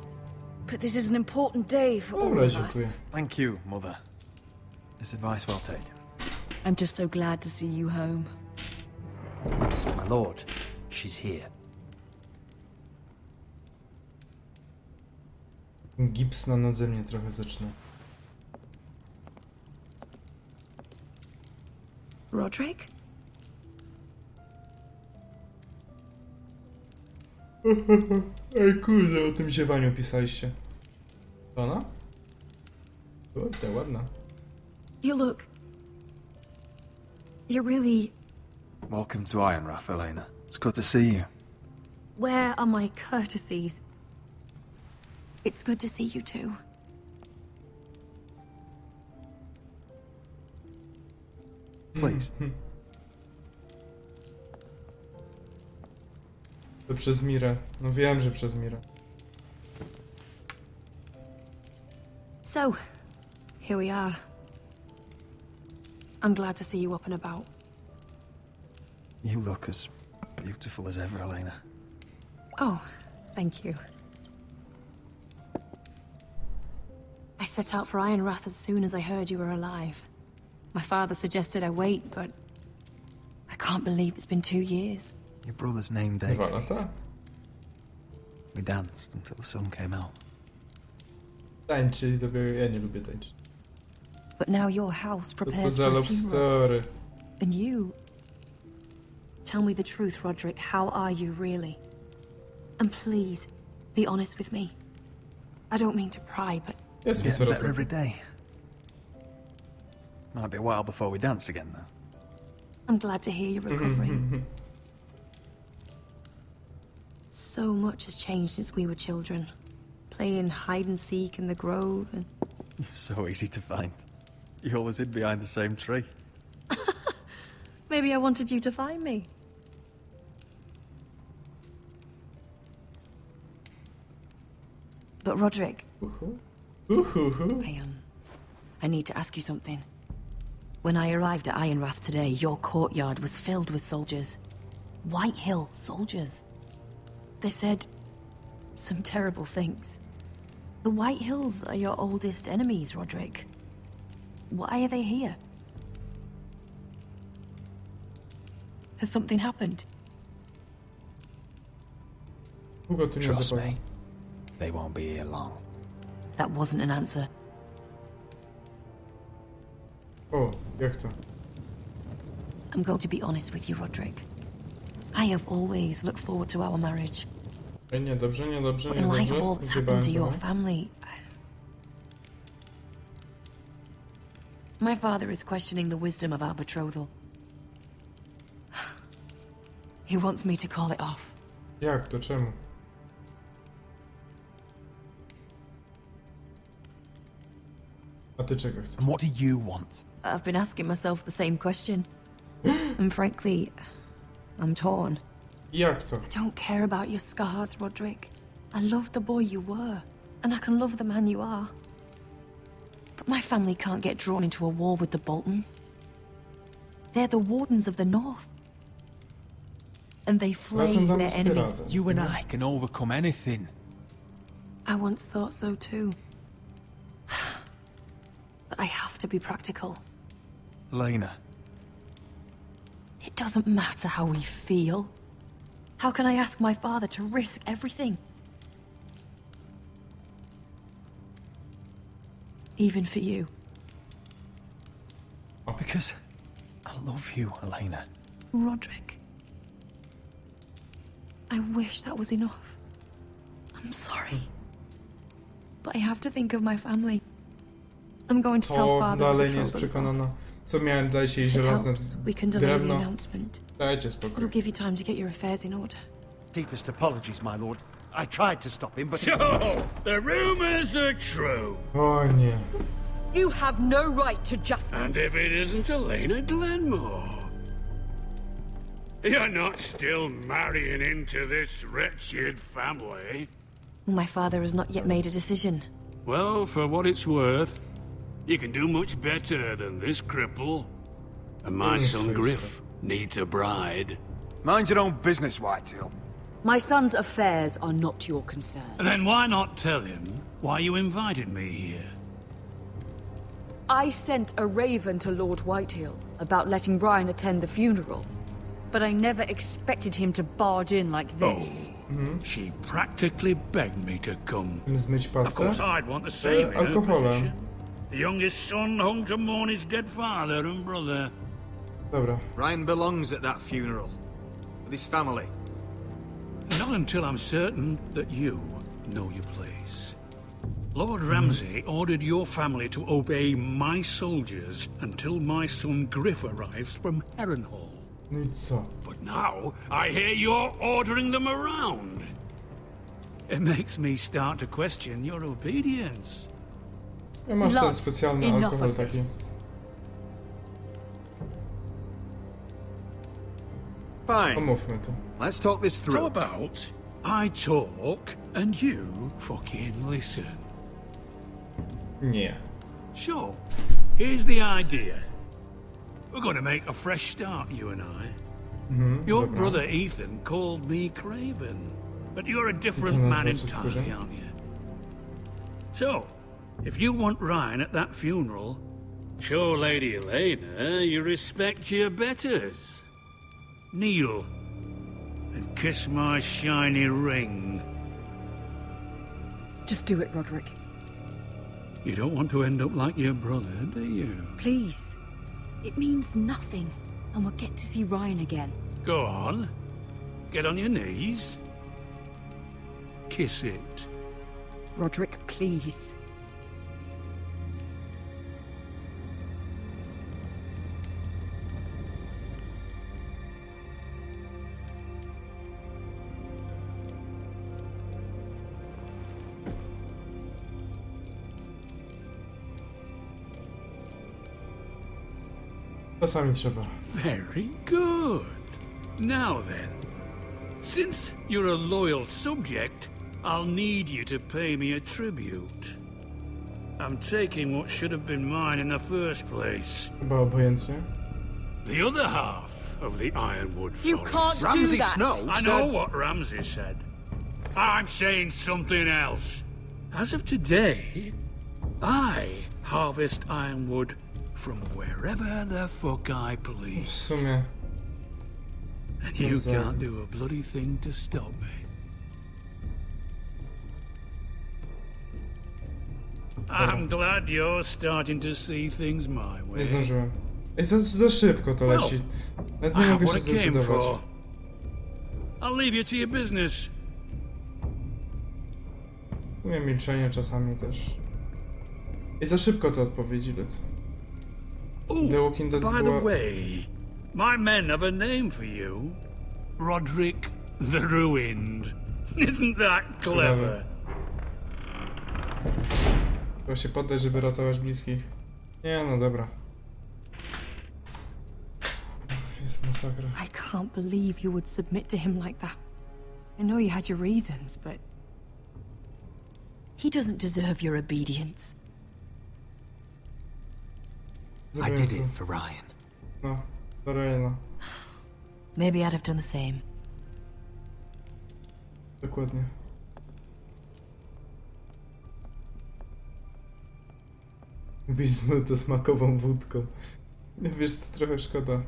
but this is an important day for all of us.
Thank you, mother. This advice well taken.
I'm just so glad to see you home.
My lord, she's here.
Gips na nodze mnie trochę zaczyna.
Roderick?
Ej, kurde, o tym ziewaniu pisaliście. Ona? Kurde, ładna.
You look... You're really...
Welcome to Ironrath, Elena. It's good to see you.
Where are my courtesies? It's good to see you too.
Please.
To przez Mirę. No wiem, że przez Mirę.
So, here we are. I'm glad to see you up and about.
You look as beautiful as ever, Elena.
Oh, thank you. I set out for Ironrath as soon as I heard you were alive. My father suggested I wait, but I can't believe it's been 2 years.
Your brother's name day.
Ivona.
We danced until the sun came out.
Tańczy, to ja nie lubię tańczyć.
But now your house
Co to
prepares
za
for a
love
funeral.
story?
And you... Tell me the truth, Roderick. How are you, really? And please, be honest with me. I don't mean to pry, but...
Yes,
Getting better every day. Might be a while before we dance again, though.
I'm glad to hear you're recovering. So much has changed since we were children. Playing hide and seek in the grove and...
You're so easy to find. You always hid behind the same tree.
Maybe I wanted you to find me. But Roderick... I need to ask you something. When I arrived at Ironrath today, your courtyard was filled with soldiers. White Hill soldiers. They said some terrible things. The White Hills are your oldest enemies, Roderick. Why are they here? Has something happened?
Trust me, they won't be here long.
That wasn't an answer.
O, jak to?
I'm going to be honest with you, Roderick. I have always looked forward to our marriage.
Niedobrze, niedobrze,
But in light of all that's happened to your
niedobrze.
family, my father is questioning the wisdom of our betrothal. He wants me to call it off.
Jak to? Czemu? A ty czego chcesz?
And what do you want?
I've been asking myself the same question. And frankly, I'm torn.
Jak to?
I don't care about your scars, Roderick. I love the boy you were, and I can love the man you are. But my family can't get drawn into a war with the Boltons. They're the Wardens of the North. And they flay their enemies.
You and I can overcome anything.
I once thought so too. But I have to be practical.
Elena.
It doesn't matter how we feel. How can I ask my father to risk everything? Even for you.
Because I love you, Elena.
Roderick. I wish that was enough. I'm sorry. But I have to think of my family. I'm going to tell
To
father
dalej
the
nie jest
betrothal is off.
przekonana. Co miałem dać jej żelazne
We can delay the
drewno?
announcement.
Dajcie spokój.
It'll give you time to get your affairs in order.
Deepest apologies, my lord. I tried to stop him, but...
So, the rumors are true.
O nie.
You have no right to just...
And if it isn't Elena Glenmore? You're not still marrying into this wretched family?
My father has not yet made a decision.
Well, for what it's worth, you can do much better than this cripple. And my son Griff needs a bride.
Mind your own business, Whitetail.
My son's affairs are not your concern.
Then why not tell him why you invited me here?
I sent a raven to Lord Whitehill about letting Brian attend the funeral. But I never expected him to barge in like this.
She practically begged me to come.
Zmyć
Of
pastę?
course I'd want the same in her
Alkoholem.
position. The youngest son hung to mourn his dead father and brother.
Dobra.
Ryan belongs at that funeral. With his family.
Not until I'm certain that you know your place. Lord Ramsay ordered your family to obey my soldiers until my son Griff arrives from Harrenhal.
No i co?
But now I hear you're ordering them around. It makes me start to question your obedience.
Ja masz ten specjalny alkohol taki.
Fine.
Omówmy to.
Let's talk this through.
How about I talk and you fucking listen?
Nie.
Sure. Here's the idea. We're going to make a fresh start, you and I. Your
dobra.
brother Ethan called me Craven, but you're a different man entirely, aren't you? So, if you want Ryan at that funeral, show Lady Elena you respect your betters. Kneel and kiss my shiny ring.
Just do it, Roderick.
You don't want to end up like your brother, do you?
Please. It means nothing, and we'll get to see Ryan again.
Go on. Get on your knees. Kiss it.
Roderick, please.
Czasami trzeba.
Very good. Now then, since you're a loyal subject, I'll need you to pay me a tribute. I'm taking what should have been mine in the first place.
Chyba obojętnie.
The other half of the Ironwood Forest.
You can't do that!
I know what Ramsay said. I'm saying something else. As of today, I harvest Ironwood from wherever the fuck I
W
please.
sumie.
And you can't do a bloody thing to stop me. I'm glad you're starting to see things my way.
Nie zdążyłem. Ej, za szybko to leci. Nawet nie mogę się zdecydować.
I'll leave you to your business.
Umiem milczenie czasami też. I za szybko te odpowiedzi lecą. The Walking Dead
by the way, my men have a name for you. Roderick the Ruined. Isn't that clever?
Trzeba się poddać, żeby ratować bliskich. Nie, no dobra. Jest masakra.
I can't believe you would submit to him like that. I know you had your reasons, but he doesn't deserve your obedience.
I did it for Ryan.
No, for Ryana.
Maybe I'd have done the same.
Dokładnie. Byś zmył to smakową wódką. Wiesz co, trochę szkoda.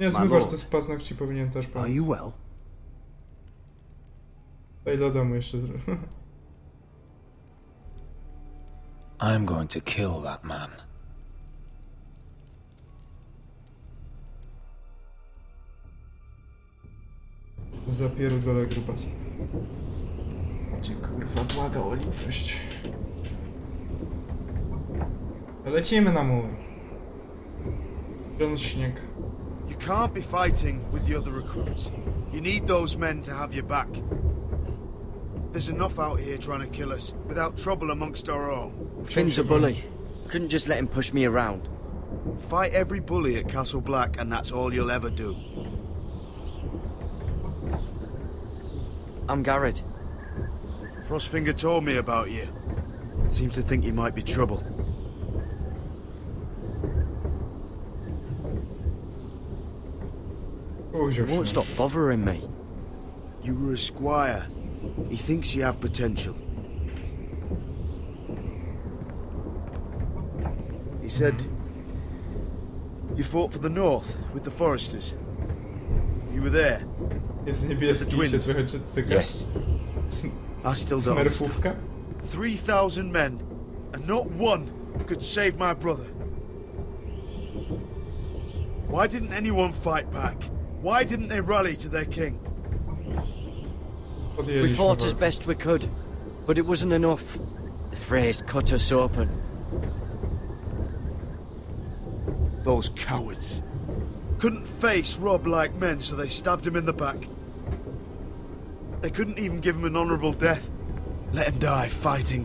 Nie zmywasz to z paznokci, powinien też pomóc.
Are you well?
Daj loda mu jeszcze zrobię.
I'm going to kill that man.
Zapierdolę grubasa. Gdzie kurwa błagał o litość. Lecimy na mur. Ten śnieg.
You can't be fighting with the other recruits. You need those men to have your back. There's enough out here trying to kill us without trouble amongst our own.
Finn's a bully. Couldn't just let him push me around.
Fight every bully at Castle Black and that's all you'll ever do.
I'm Garrett.
Frostfinger told me about you. Seems to think you might be trouble.
He won't stop bothering me.
You were a squire. He thinks you have potential. He said you fought for the North with the Foresters. You were there.
Jest niebieski, się trochę cyka.
Yes.
I still don't understand. 3,000 men, and not one could save my brother. Why didn't anyone fight back? Why didn't they rally to their king?
We fought as best we could, but it wasn't enough. The Freys cut us open.
Those cowards. Couldn't face Rob like men, so they stabbed him in the back. They couldn't even give him an honourable death. Let him die fighting.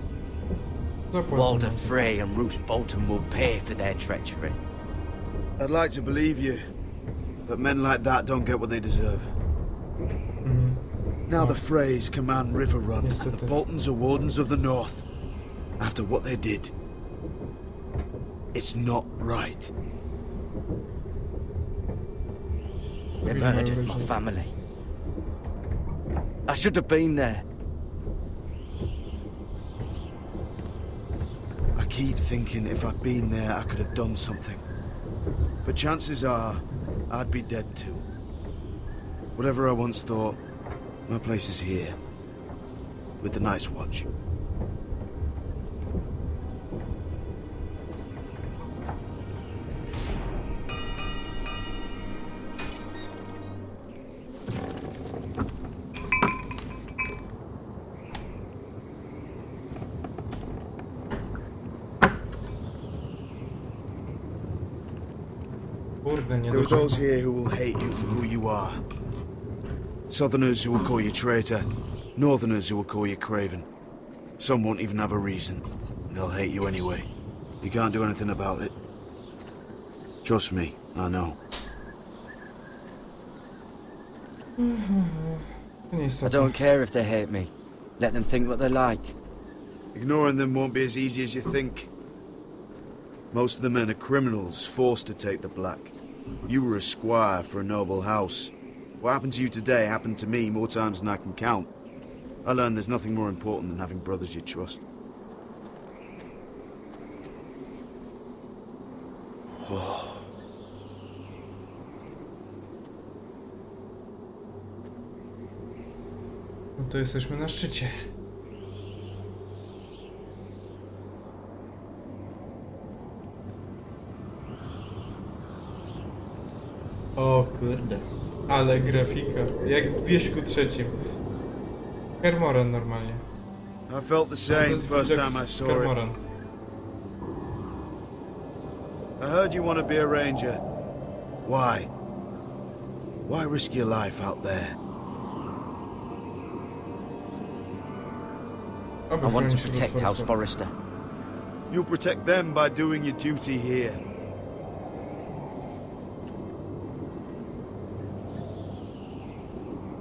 Walder Frey and Roose Bolton will pay for their treachery.
I'd like to believe you, but men like that don't get what they deserve. Now the Freys command River Run, and the Boltons are Wardens of the North. After what they did, it's not right.
They murdered my family. I should have been there.
I keep thinking if I'd been there, I could have done something. But chances are, I'd be dead too. Whatever I once thought, my place is here, with the Night's Watch. There are those here who will hate you for who you are. Southerners who will call you traitor, Northerners who will call you craven. Some won't even have a reason. They'll hate you anyway. You can't do anything about it. Trust me, I know.
I don't care if they hate me. Let them think what they like.
Ignoring them won't be as easy as you think. Most of the men are criminals, forced to take the black. You were a squire for a noble house. What happened to you today happened to me more times than I can count. I learned there's nothing more important than having brothers you trust.
No to jesteśmy na szczycie. O kurde. Ale grafika. Jak w Wieśku III. Kermoran normalnie.
I felt the same first time I saw it. I heard you want to be a ranger. Why? Why risk your life out there?
I want to protect House Forrester.
You'll protect them by doing your duty here.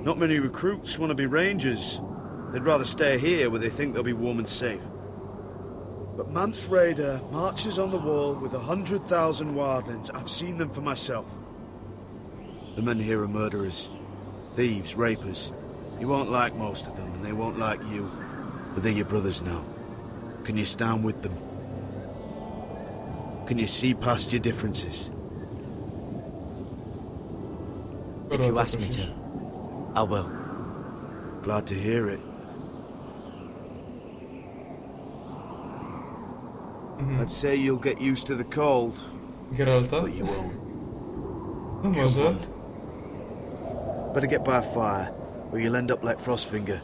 Not many recruits want to be rangers. They'd rather stay here where they think they'll be warm and safe. But Mance Rayder marches on the wall with 100,000 wildlings. I've seen them for myself. The men here are murderers, thieves, rapers. You won't like most of them, and they won't like you. But they're your brothers now. Can you stand with them? Can you see past your differences?
If you ask me to, I will.
Glad to hear it. I'd say you'll get used to the cold,
Geralta?
but you won't.
No może.
Better get by a fire, or you'll end up like Frostfinger.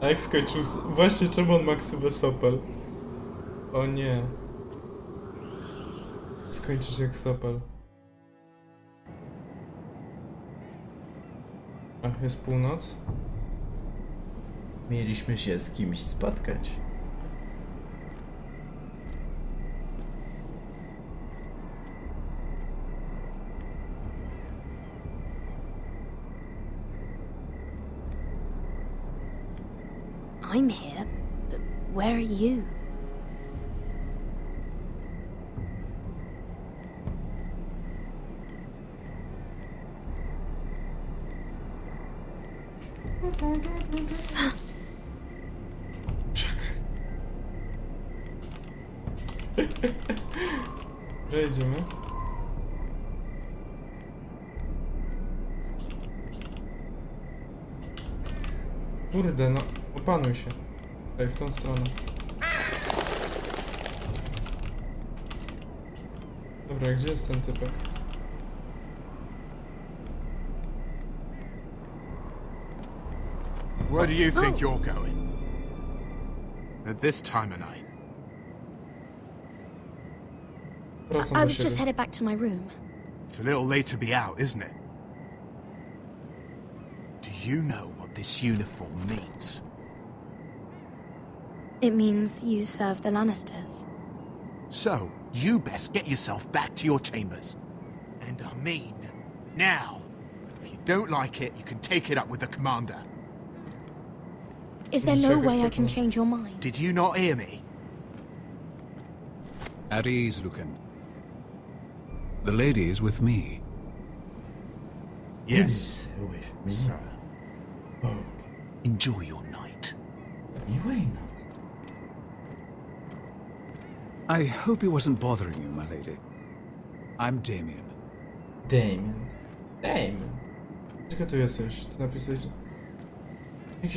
A jak skończył... Właśnie czemu on ma ksywę Sopel? O nie. Skończysz jak Sopel. Ach, jest północ. Mieliśmy się z kimś spotkać.
I'm here, but where are you?
Jedziemy. Kurde, no opanuj się. Tutaj, w tą stronę. Dobra, gdzie jest ten typek?
Where do you think you're going? At this time of night?
I was just headed back to my room.
It's a little late to be out, isn't it? Do you know what this uniform means?
It means you serve the Lannisters.
So, you best get yourself back to your chambers. And I mean, now. If you don't like it, you can take it up with the commander.
Is there no way I can change your mind?
Did you not hear me?
At ease, Lucan. The lady is with me.
Yes,
with me.
sir.
Oh.
Enjoy your night.
You ain't not.
I hope he wasn't bothering you, my lady. I'm Damien.
Damien. Czego tu jesteś? Ty napisałeś...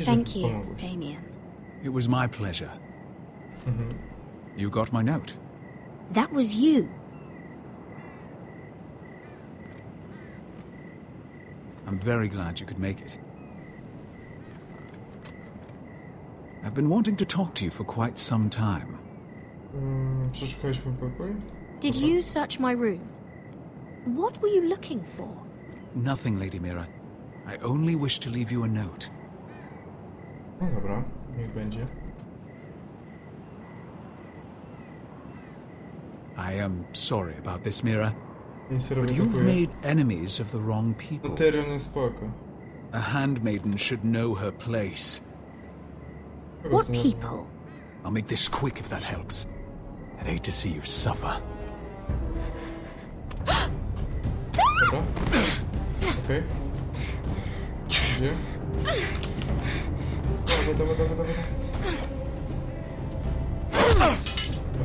Thank you, Damien.
It was my pleasure. You got my note.
That was you.
I'm very glad you could make it. I've been wanting to talk to you for quite some time.
Przeszukałeś mój pokój?
Did you search my room? What were you looking for?
Nothing, Lady Mira. I only wish to leave you a note.
No dobra, niech będzie.
I am sorry about this, Mira.
But
you've made enemies of the wrong people.
Tyrion jest spoko.
A handmaiden should know her place.
What people?
I'll make this quick if that helps. I'd hate to see you suffer.
Dobra. Okej. Gdzie? Dawaj.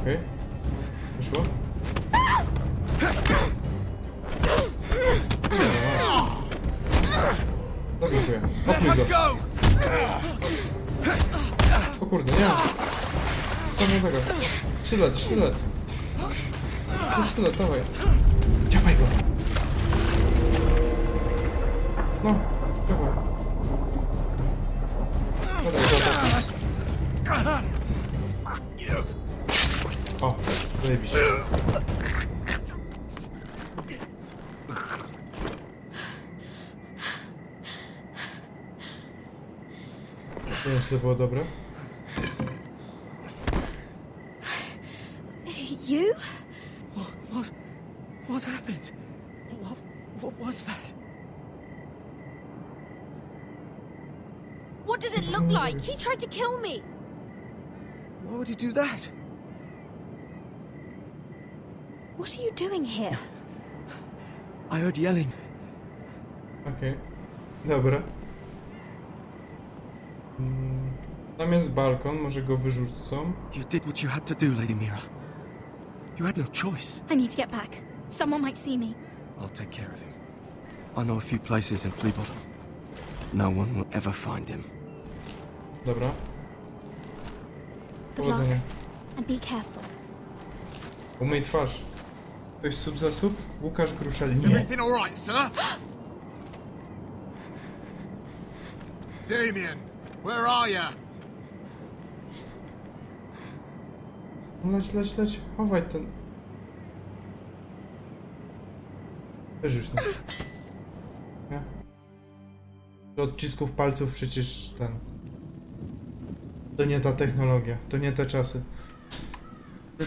Okej. Wyszło? Zablokuję. Opluj go. O kurde, nie mam. Co nie tego? Sztylet. Sztylet, dawaj. Działaj go. No, dawaj. O, zajebiście. Nie wiem, czy to było dobre.
You? What happened? What was that?
What does it look like? He tried to kill me!
Why would he do that?
What are you doing here?
I heard yelling.
Okej. Dobra. Tam jest balkon, może go wyrzucą.
You did what you had to do, Lady Mira. You had no choice.
I need to get back. Someone might see me.
I'll take care of him. I know a few places in Fleabottom. No one will ever find him.
Dobra.
Good luck.
Powodzenia.
And be careful.
Umyj twarz. Ktoś sub za sub? Łukasz Gruszel. Nie.
Everything all right, sir? Damien, where are you?
Leć. Chowaj ten... Wyrzuć tam. Nie? Do odcisków palców przecież ten... To nie ta technologia, to nie te czasy.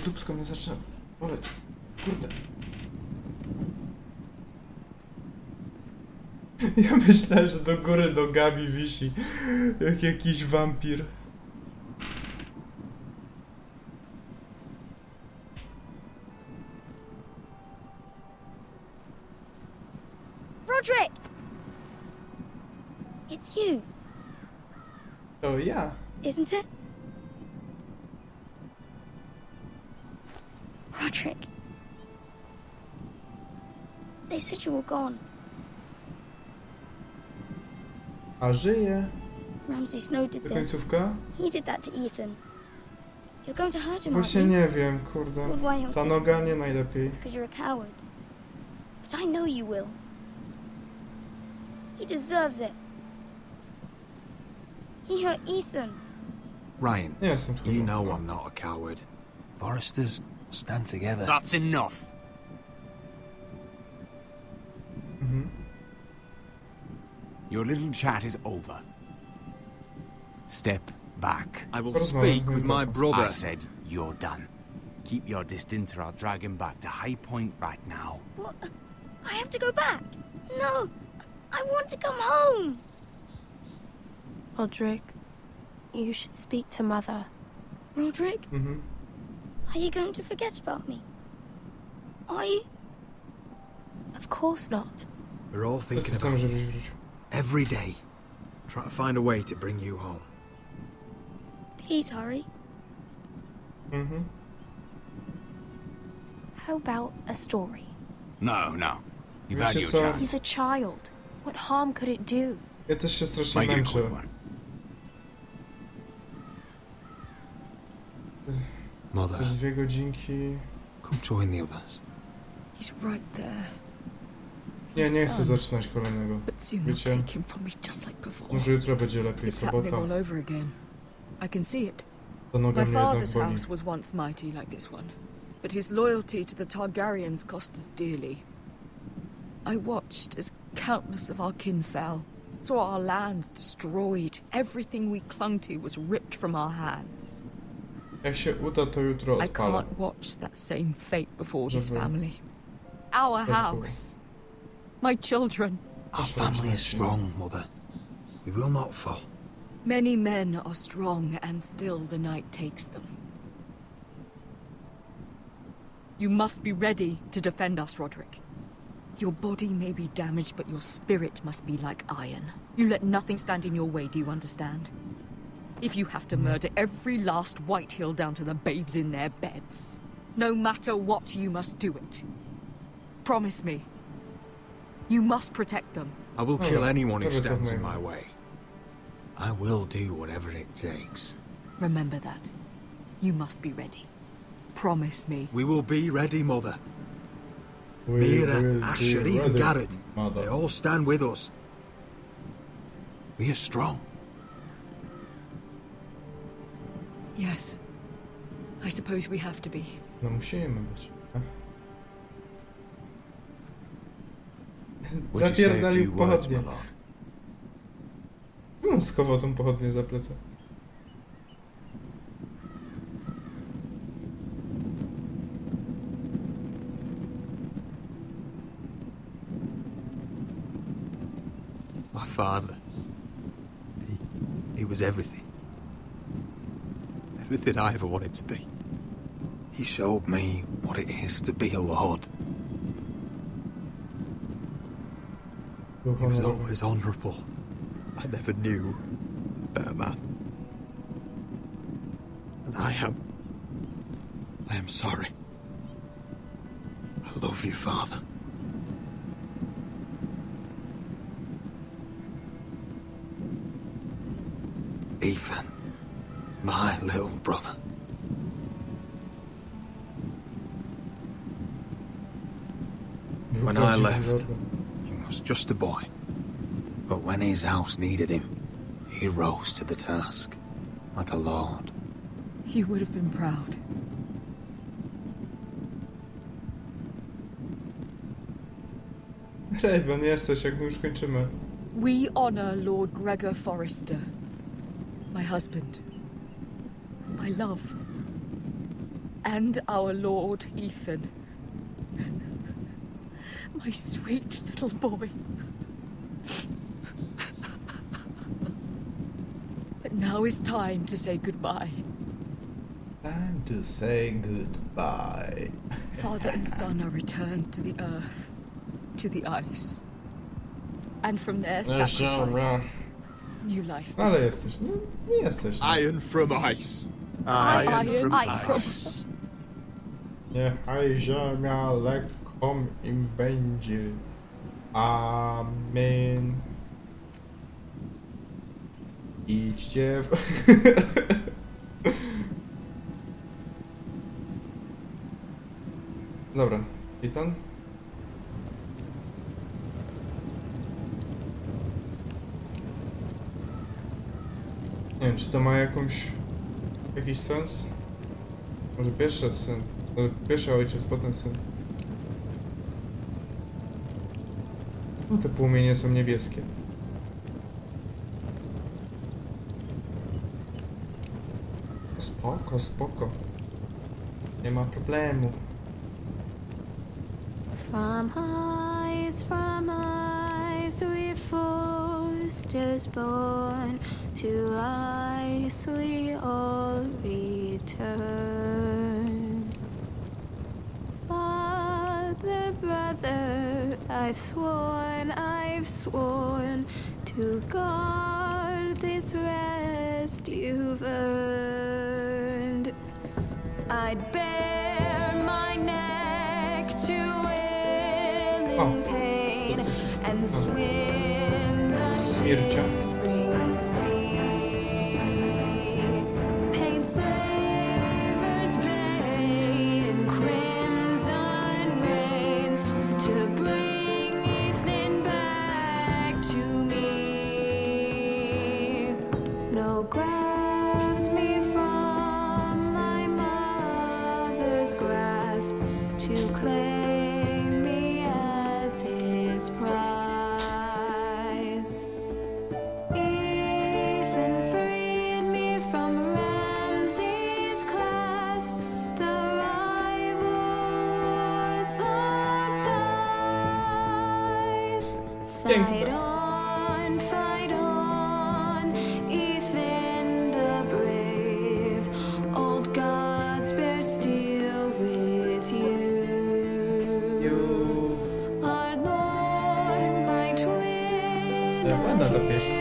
Dupsko mnie zaczyna boleć. Kurde. Ja myślałem, że do góry nogami wisi jak jakiś wampir.
Roderick! It's you.
Oh yeah.
Isn't it? Roderick. They said you were gone.
A żyje.
Ramsay Snow did this.
Końcówka?
He did that to Ethan. You're going to hurt him,
Właśnie
aren't you?
nie wiem, kurde. Ta noga nie najlepiej.
Because you're a coward. But I know you will. He deserves it. He hurt Ethan.
Ryan,
Yes,
you know I'm not a coward.
Foresters stand together.
That's enough. Your little chat is over. Step back.
I will speak with my brother.
I said you're done. Keep your distance or I'll drag him back to High Point right now.
What? I have to go back. No. I want to come home.
Roderick, you should speak to Mother.
Roderick? Are you going to forget about me? Are you?
Of course not.
We're all thinking about you. Every day. Trying to find a way to bring you home.
Please hurry.
How about a story?
No. You've had your chance.
He's a child. What harm could it do?
Ja też się strasznie męczę.
Mother.
2 godzinki.
Come join the others.
He's right there.
Nie chcę zaczynać kolejnego. Wiecie? Może jutro będzie lepiej, sobota.
All over again. I can see it.
Ta noga
My
mnie jednak
father's
boli.
house was once mighty like this one, but his loyalty to the Targaryens cost us dearly. I watched as countless of our kin fell, saw our lands destroyed, everything we clung to was ripped from our hands.
Jak się uda, to jutro
I
odpalę.
can't watch that same fate before this family. Our house. My children.
Our family is strong, Mother. We will not fall.
Many men are strong, and still the night takes them. You must be ready to defend us, Roderick. Your body may be damaged, but your spirit must be like iron. You let nothing stand in your way, do you understand? If you have to murder every last Whitehill down to the babes in their beds, no matter what, you must do it. Promise me. You must protect them.
I will kill anyone who stands in my way. I will do whatever it takes.
Remember that. You must be ready. Promise me.
We will be ready, Mother. Mira, Asher, even Garrett. They all stand with us. We are strong.
Yes. I suppose we have to be.
No musimy być. Zapierdalił pochodnie. No, schował tą pochodnię za plecę.
My father. He was everything. Everything I ever wanted to be. He showed me what it is to be a lord. He was always honourable. I never knew a better man. And I am sorry. I love you, Father. Ethan, my little brother. When I left, he was just a boy. But when his house needed him, he rose to the task, like a lord.
He would have been proud.
Raven, jesteś, jak my już kończymy.
We honor Lord Gregor Forrester, my husband, my love, and our Lord Ethan, my sweet little boy. But now is time to say goodbye.
Time to say goodbye.
Father and son are returned to the earth, to the ice, and from their sacrifice, new life.
Ale jesteś, no jesteś.
Iron from ice.
Iron from ice.
Niechaj ziemia lekką im będzie. Amen. Idźcie w... Dobra, Ethan? Nie wiem, czy to ma jakiś sens? Może pierwszy syn, pierwszy ojciec, potem syn. No te płomienie są niebieskie. Spoko, spoko. Nie ma problemu.
From ice we foresters born, to ice we all return. Father, brother, I've sworn to guard this rest you've earned. I'd bare my neck to willing pain and swim the shivering sea. Paint slavers bay in crimson rains to bring Ethan back to me. Snow grabbed me from my mother's grasp to claim me as his prize. Ethan freed me from Ramsay's clasp. The rivals locked eyes. Fight on, Ethan the brave. Old gods bear steel with you. Our Lord, my twin,
Ładna ta pieśń.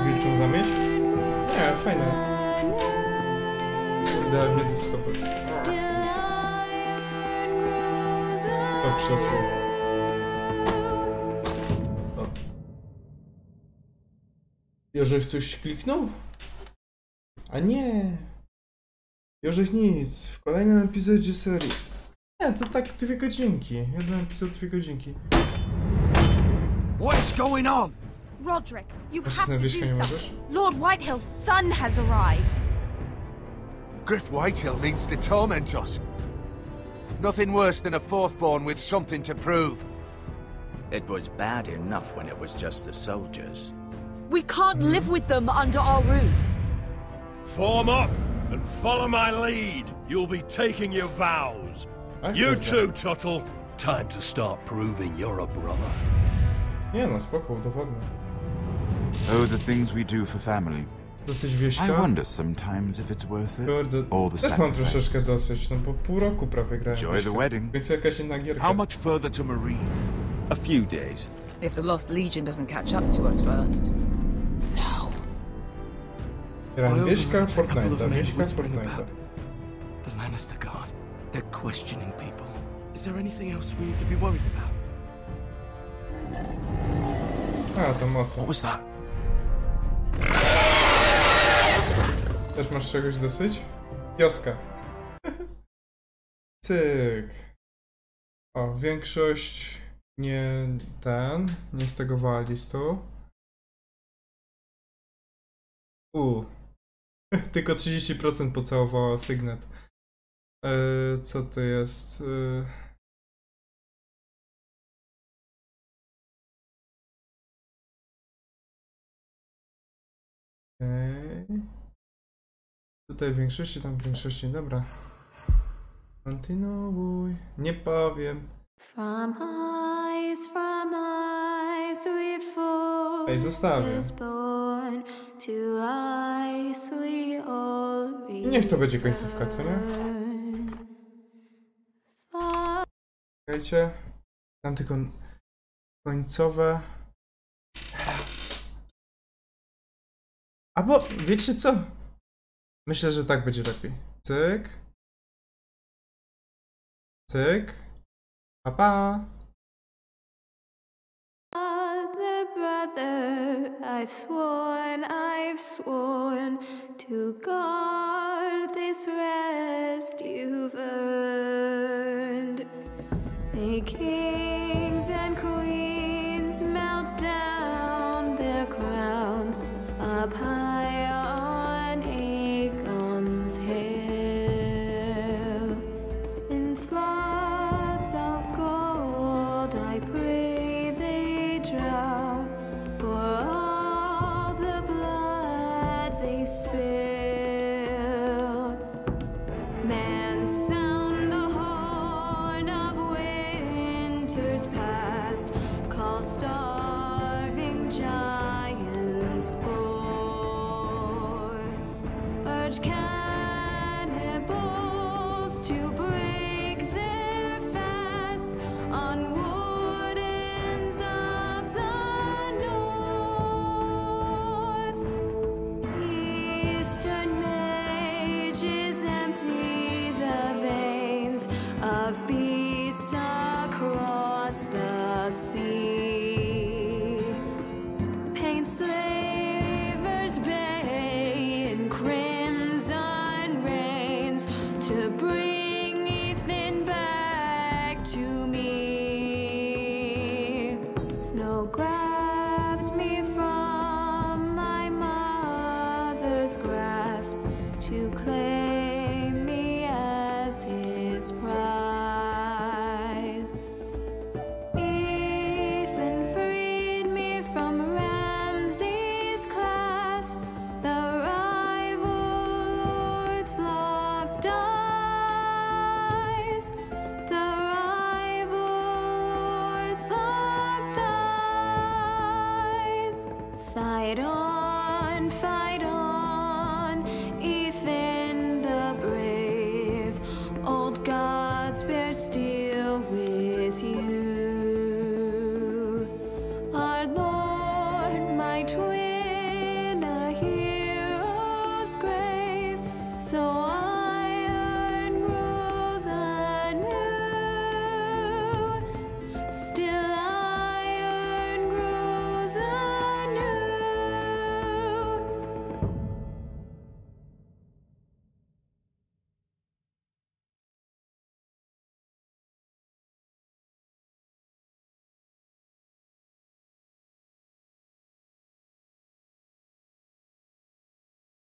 Wilczą zamieść? Nie, fajna jest. Idealnie dubskowy. To krzesło. O. Jorzech coś kliknął? A nie. Jorzech nic. W kolejnym epizodzie serii. Nie, to tak 2 godzinki. Jeden epizod 2 godzinki.
What is going on?
Roderick, you
Jeszcze
have to
nazwiska
do
nie
something.
możesz?
Lord Whitehill's son has arrived.
Griff Whitehill means to torment us. Nothing worse than a fourth-born with something to prove.
It was bad enough when it was just the soldiers.
We can't live with them under our roof.
Form up and follow my lead. You'll be taking your vows. You too, Tuttle. Time to start proving you're a brother.
Nie no, spoko, udowodnię.
Oh, the things we do for family.
Dosyć wieśka.
I wonder sometimes if it's worth it. All the
Też mam
sacrifice.
troszeczkę dosyć, no bo pół roku prawie grałem.
Enjoy the wedding.
Więc jakaś inna gierka.
How much further to Marine?
A few days.
If the Lost Legion doesn't catch up to us first.
Grałem wieśka, Fortnite'a, wieśka, Fortnite'a.
The Lannister Guard. They're questioning people. Is there anything else we need to be worried about?
A, to mocno.
What was that?
Też masz czegoś dosyć? Wioska. Cyk. O, większość nie stegowała listu. Tylko 30% pocałowała sygnet. Co to jest? Tutaj w większości, tam w większości, dobra. Kontynuuj. Nie powiem. Ej, zostawię. I niech to będzie końcówka, co nie? Czekajcie. Tam tylko końcowe. Albo, wiecie co? Myślę, że tak będzie lepiej. Cyk. Cyk. Pa, pa.
Brother, I've sworn to guard this rest you've earned. May kings and queens melt down their crowns up high on Aegon's hill. In floods of gold I pray they drown, for all the blood they spill. Man, sound the horn of winter's past, call starving giants forth, urge cannibals to break their fasts on wardens of the north. Eastern mages empty the veins of beasts across the sea. Paint slavers bay in crimson rains to bring Ethan back to me. Snow grabbed me from my mother's grasp to claim me as his prize. Ethan freed me from Ramsay's clasp, the rival lord's locked eyes, the rival lord's locked eyes. Fight on, fight on.